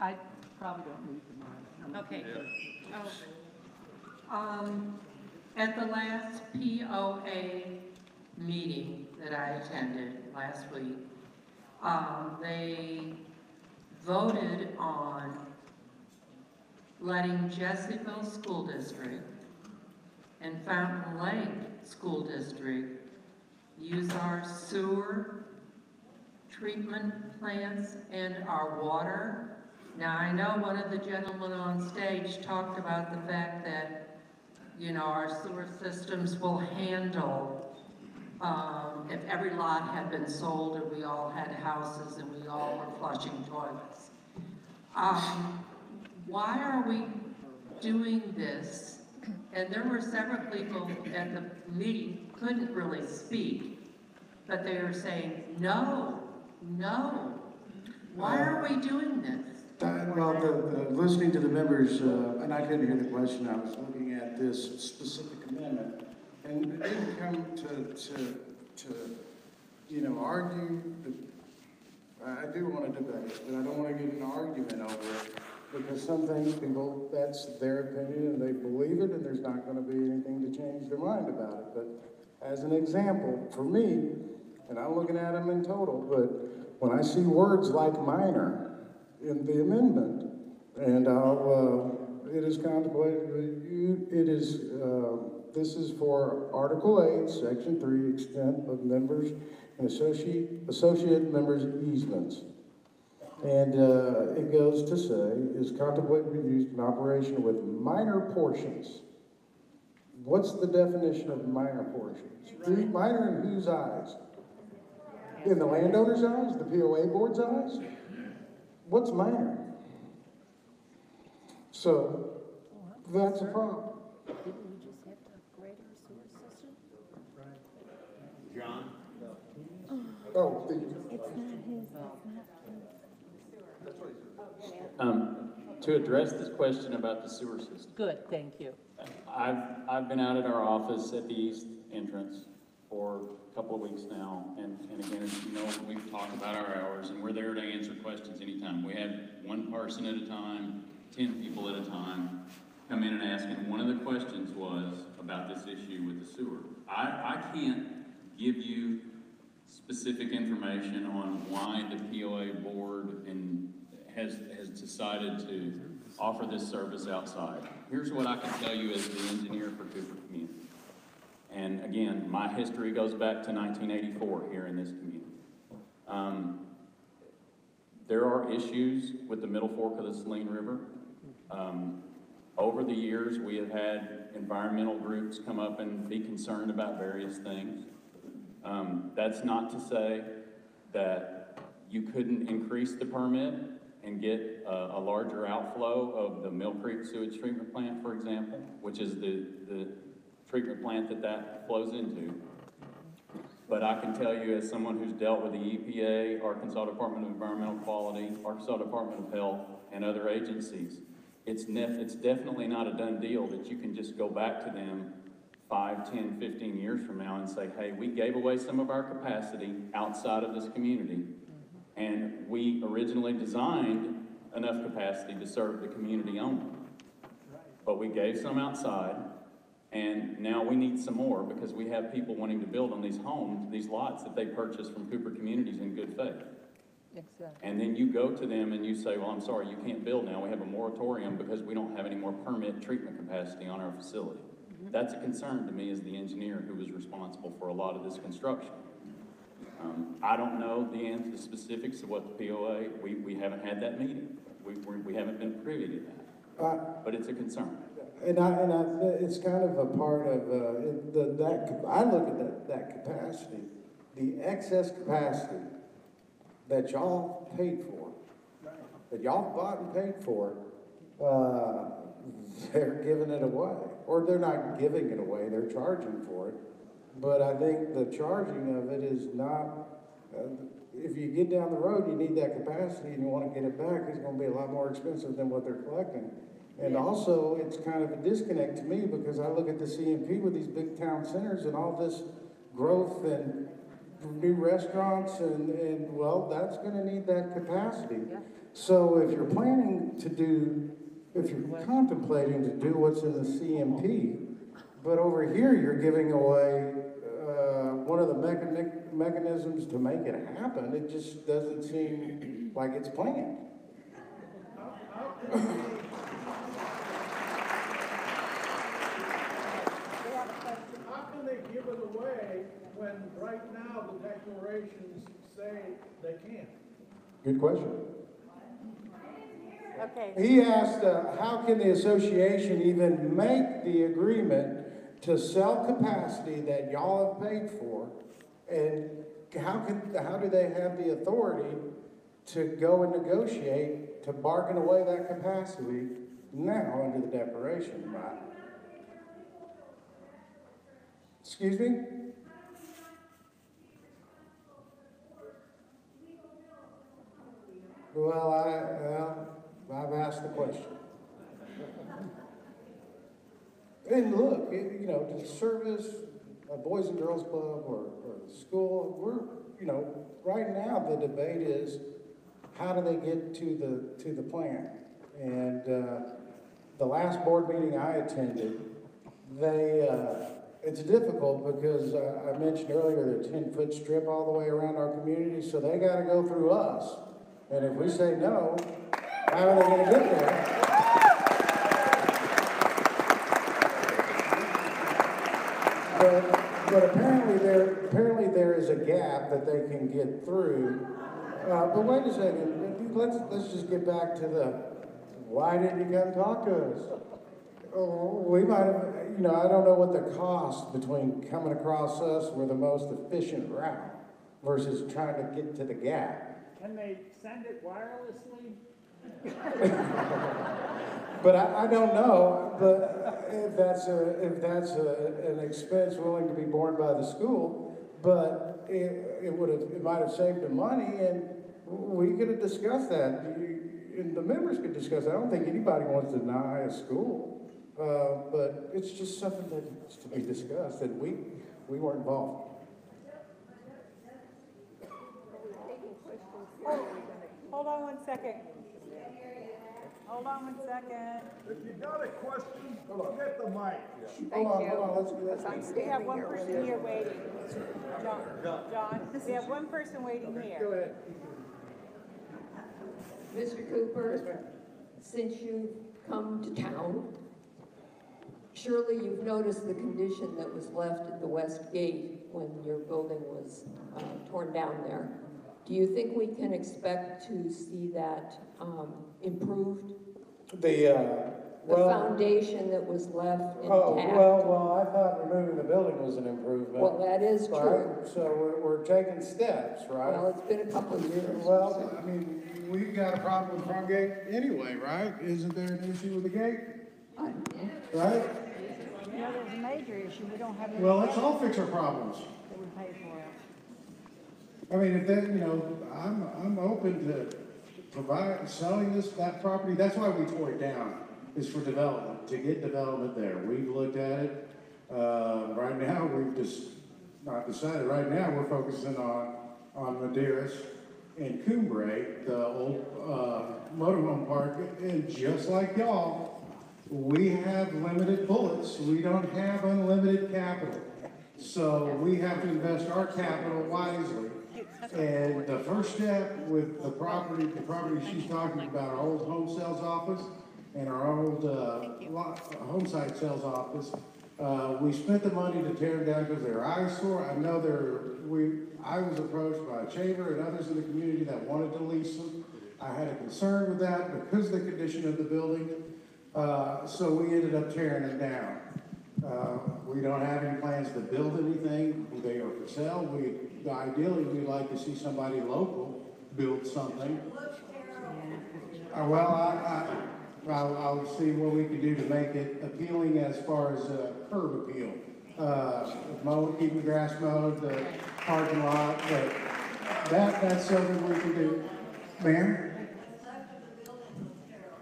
I probably don't need the mic. Okay. At the last POA meeting that I attended last week, they voted on letting Jessieville School District and Fountain Lake School District use our sewer treatment plants and our water. Now, I know one of the gentlemen on stage talked about the fact that, our sewer systems will handle if every lot had been sold and we all had houses and we all were flushing toilets. Why are we doing this? And there were several people at the meeting couldn't really speak, but they were saying, no, no. Why are we doing this? Listening to the members, and I couldn't hear the question, I was looking at this specific amendment, and it didn't come to argue. I do want to debate it, but I don't want to get an argument over it, because some things people, that's their opinion, and they believe it, and there's not going to be anything to change their mind about it. But as an example, for me, and I'm looking at them in total, but when I see words like minor in the amendment, and it is contemplated, this is for Article 8, Section 3, extent of members and associate members' easements. And it goes to say, is contemplated to be used in operation with minor portions. What's the definition of minor portions? Minor in whose eyes? In the landowner's eyes? The POA board's eyes? What's minor? So, that's a problem. Didn't we just have to upgrade our sewer system? John? Oh, It's not his, it's not. To address this question about the sewer system. Good, thank you. I've been out at our office at the east entrance for a couple of weeks now, and again, as you know, we've talked about our hours, and we're there to answer questions anytime. We have one person at a time, 10 people at a time come in and ask, and one of the questions was about this issue with the sewer. I can't give you specific information on why the POA board has decided to offer this service outside. Here's what I can tell you as the engineer for Cooper Community. And again, my history goes back to 1984 here in this community. There are issues with the Middle Fork of the Saline River. Over the years, we have had environmental groups come up and be concerned about various things. That's not to say that you couldn't increase the permit and get a larger outflow of the Mill Creek sewage treatment plant, for example, which is the treatment plant that flows into. But I can tell you, as someone who's dealt with the EPA, Arkansas Department of Environmental Quality, Arkansas Department of Health, and other agencies, it's definitely not a done deal that you can just go back to them 5, 10, 15 years from now and say, hey, we gave away some of our capacity outside of this community, and we originally designed enough capacity to serve the community only. But we gave some outside, and now we need some more because we have people wanting to build on these homes, these lots that they purchased from Cooper Communities in good faith. Exactly. And then you go to them and you say, well, I'm sorry, you can't build now. We have a moratorium because we don't have any more permit treatment capacity on our facility. That's a concern to me as the engineer who was responsible for a lot of this construction. I don't know the specifics of what the POA, we haven't had that meeting. We haven't been privy to that, but it's a concern. And it's kind of a part of, I look at that capacity, the excess capacity that y'all paid for, that y'all bought and paid for, they're giving it away. Or they're not giving it away, they're charging for it. But I think the charging of it is not, if you get down the road, you need that capacity and you want to get it back, it's going to be a lot more expensive than what they're collecting. And also, it's kind of a disconnect to me because I look at the CMP with these big town centers and all this growth and new restaurants and well, that's going to need that capacity. Yeah. So if you're planning to do, if you're contemplating to do what's in the CMP, but over here you're giving away one of the mechanisms to make it happen, it just doesn't seem like it's planned. How can they give it away when right now the declarations say they can't? Good question. Okay. He asked, how can the association even make the agreement to sell capacity that y'all have paid for And how do they have the authority to go and negotiate to bargain away that capacity now under the declaration, right? Excuse me? Well, I've asked the question. And look, to service a Boys and Girls Club or the school, right now the debate is how do they get to the plant? And the last board meeting I attended, it's difficult because I mentioned earlier the 10-foot strip all the way around our community, so they got to go through us. And if we say no, how are they going to get there? But apparently there is a gap that they can get through. But wait a second, let's just get back to why didn't you come talk to us? We might have, I don't know what the cost between coming across us were the most efficient route versus trying to get to the gap. Can they send it wirelessly? But I don't know, but if that's an expense willing to be borne by the school, but it might have saved them money, and we could have discussed that, and the members could discuss that. I don't think anybody wants to deny a school, but it's just something that needs to be discussed, and we weren't involved. Hold on one second. Hold on one second. If you got a question, get the mic. Hold on, let's We have one person here waiting. John, we have one person waiting here. Go ahead. Mr. Cooper, since you've come to town, surely you've noticed the condition that was left at the west gate when your building was torn down there. Do you think we can expect to see that improved? The foundation that was left intact? Well, I thought removing the building was an improvement. Well, that is true. Right? So we're taking steps, right? Well, it's been a couple of years. Well, I mean, we've got a problem with the front gate anyway, right? Isn't there an issue with the gate? I don't know. Right? There's a major issue. We don't have any. Well, let's all fix our problems. That we pay for it. I mean, if that, I'm open to selling that property. That's why we tore it down, is for development, to get development there. We've looked at it. Right now, we've just not decided. Right now, we're focusing on Madeiras and Cumbre, the old motorhome park. And just like y'all, we have limited bullets. We don't have unlimited capital. So we have to invest our capital wisely. And the first step with the property she's talking about, our old home sales office and our old home site sales office, we spent the money to tear them down because they're eyesore. I know I was approached by a chamber and others in the community that wanted to lease them. I had a concern with that because of the condition of the building. So we ended up tearing them down. We don't have any plans to build anything. They are for sale. Ideally, we'd like to see somebody local build something. I'll see what we can do to make it appealing as far as curb appeal. Keeping the grass mowed, the parking lot, but that's something we can do. Ma'am?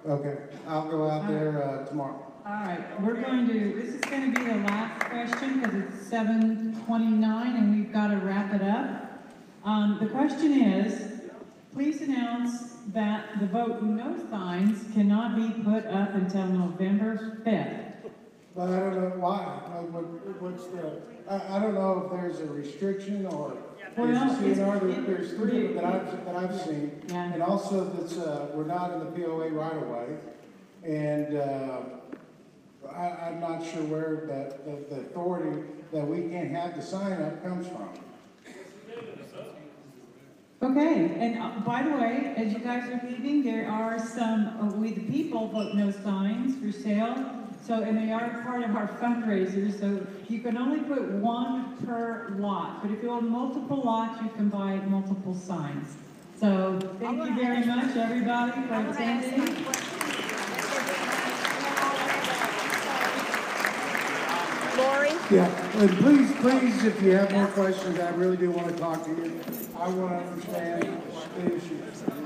Okay, I'll go out there tomorrow. All right, this is going to be the last question because it's 7:29 and we've got to wrap it up. The question is, please announce that the vote no signs cannot be put up until November 5th. But I don't know why. I don't know if there's a restriction or there's three that I've seen. Yeah. And also that we're not in the POA right away. And I'm not sure where the authority that we can't have the sign up comes from. Okay, and by the way, as you guys are leaving, there are some We the People vote no signs for sale. So, and they are part of our fundraisers, so you can only put one per lot, but if you own multiple lots, you can buy multiple signs. So, thank you very much, everybody, for attending. Lori? Yeah, and please, if you have more questions, I really do want to talk to you. I want to understand the issue.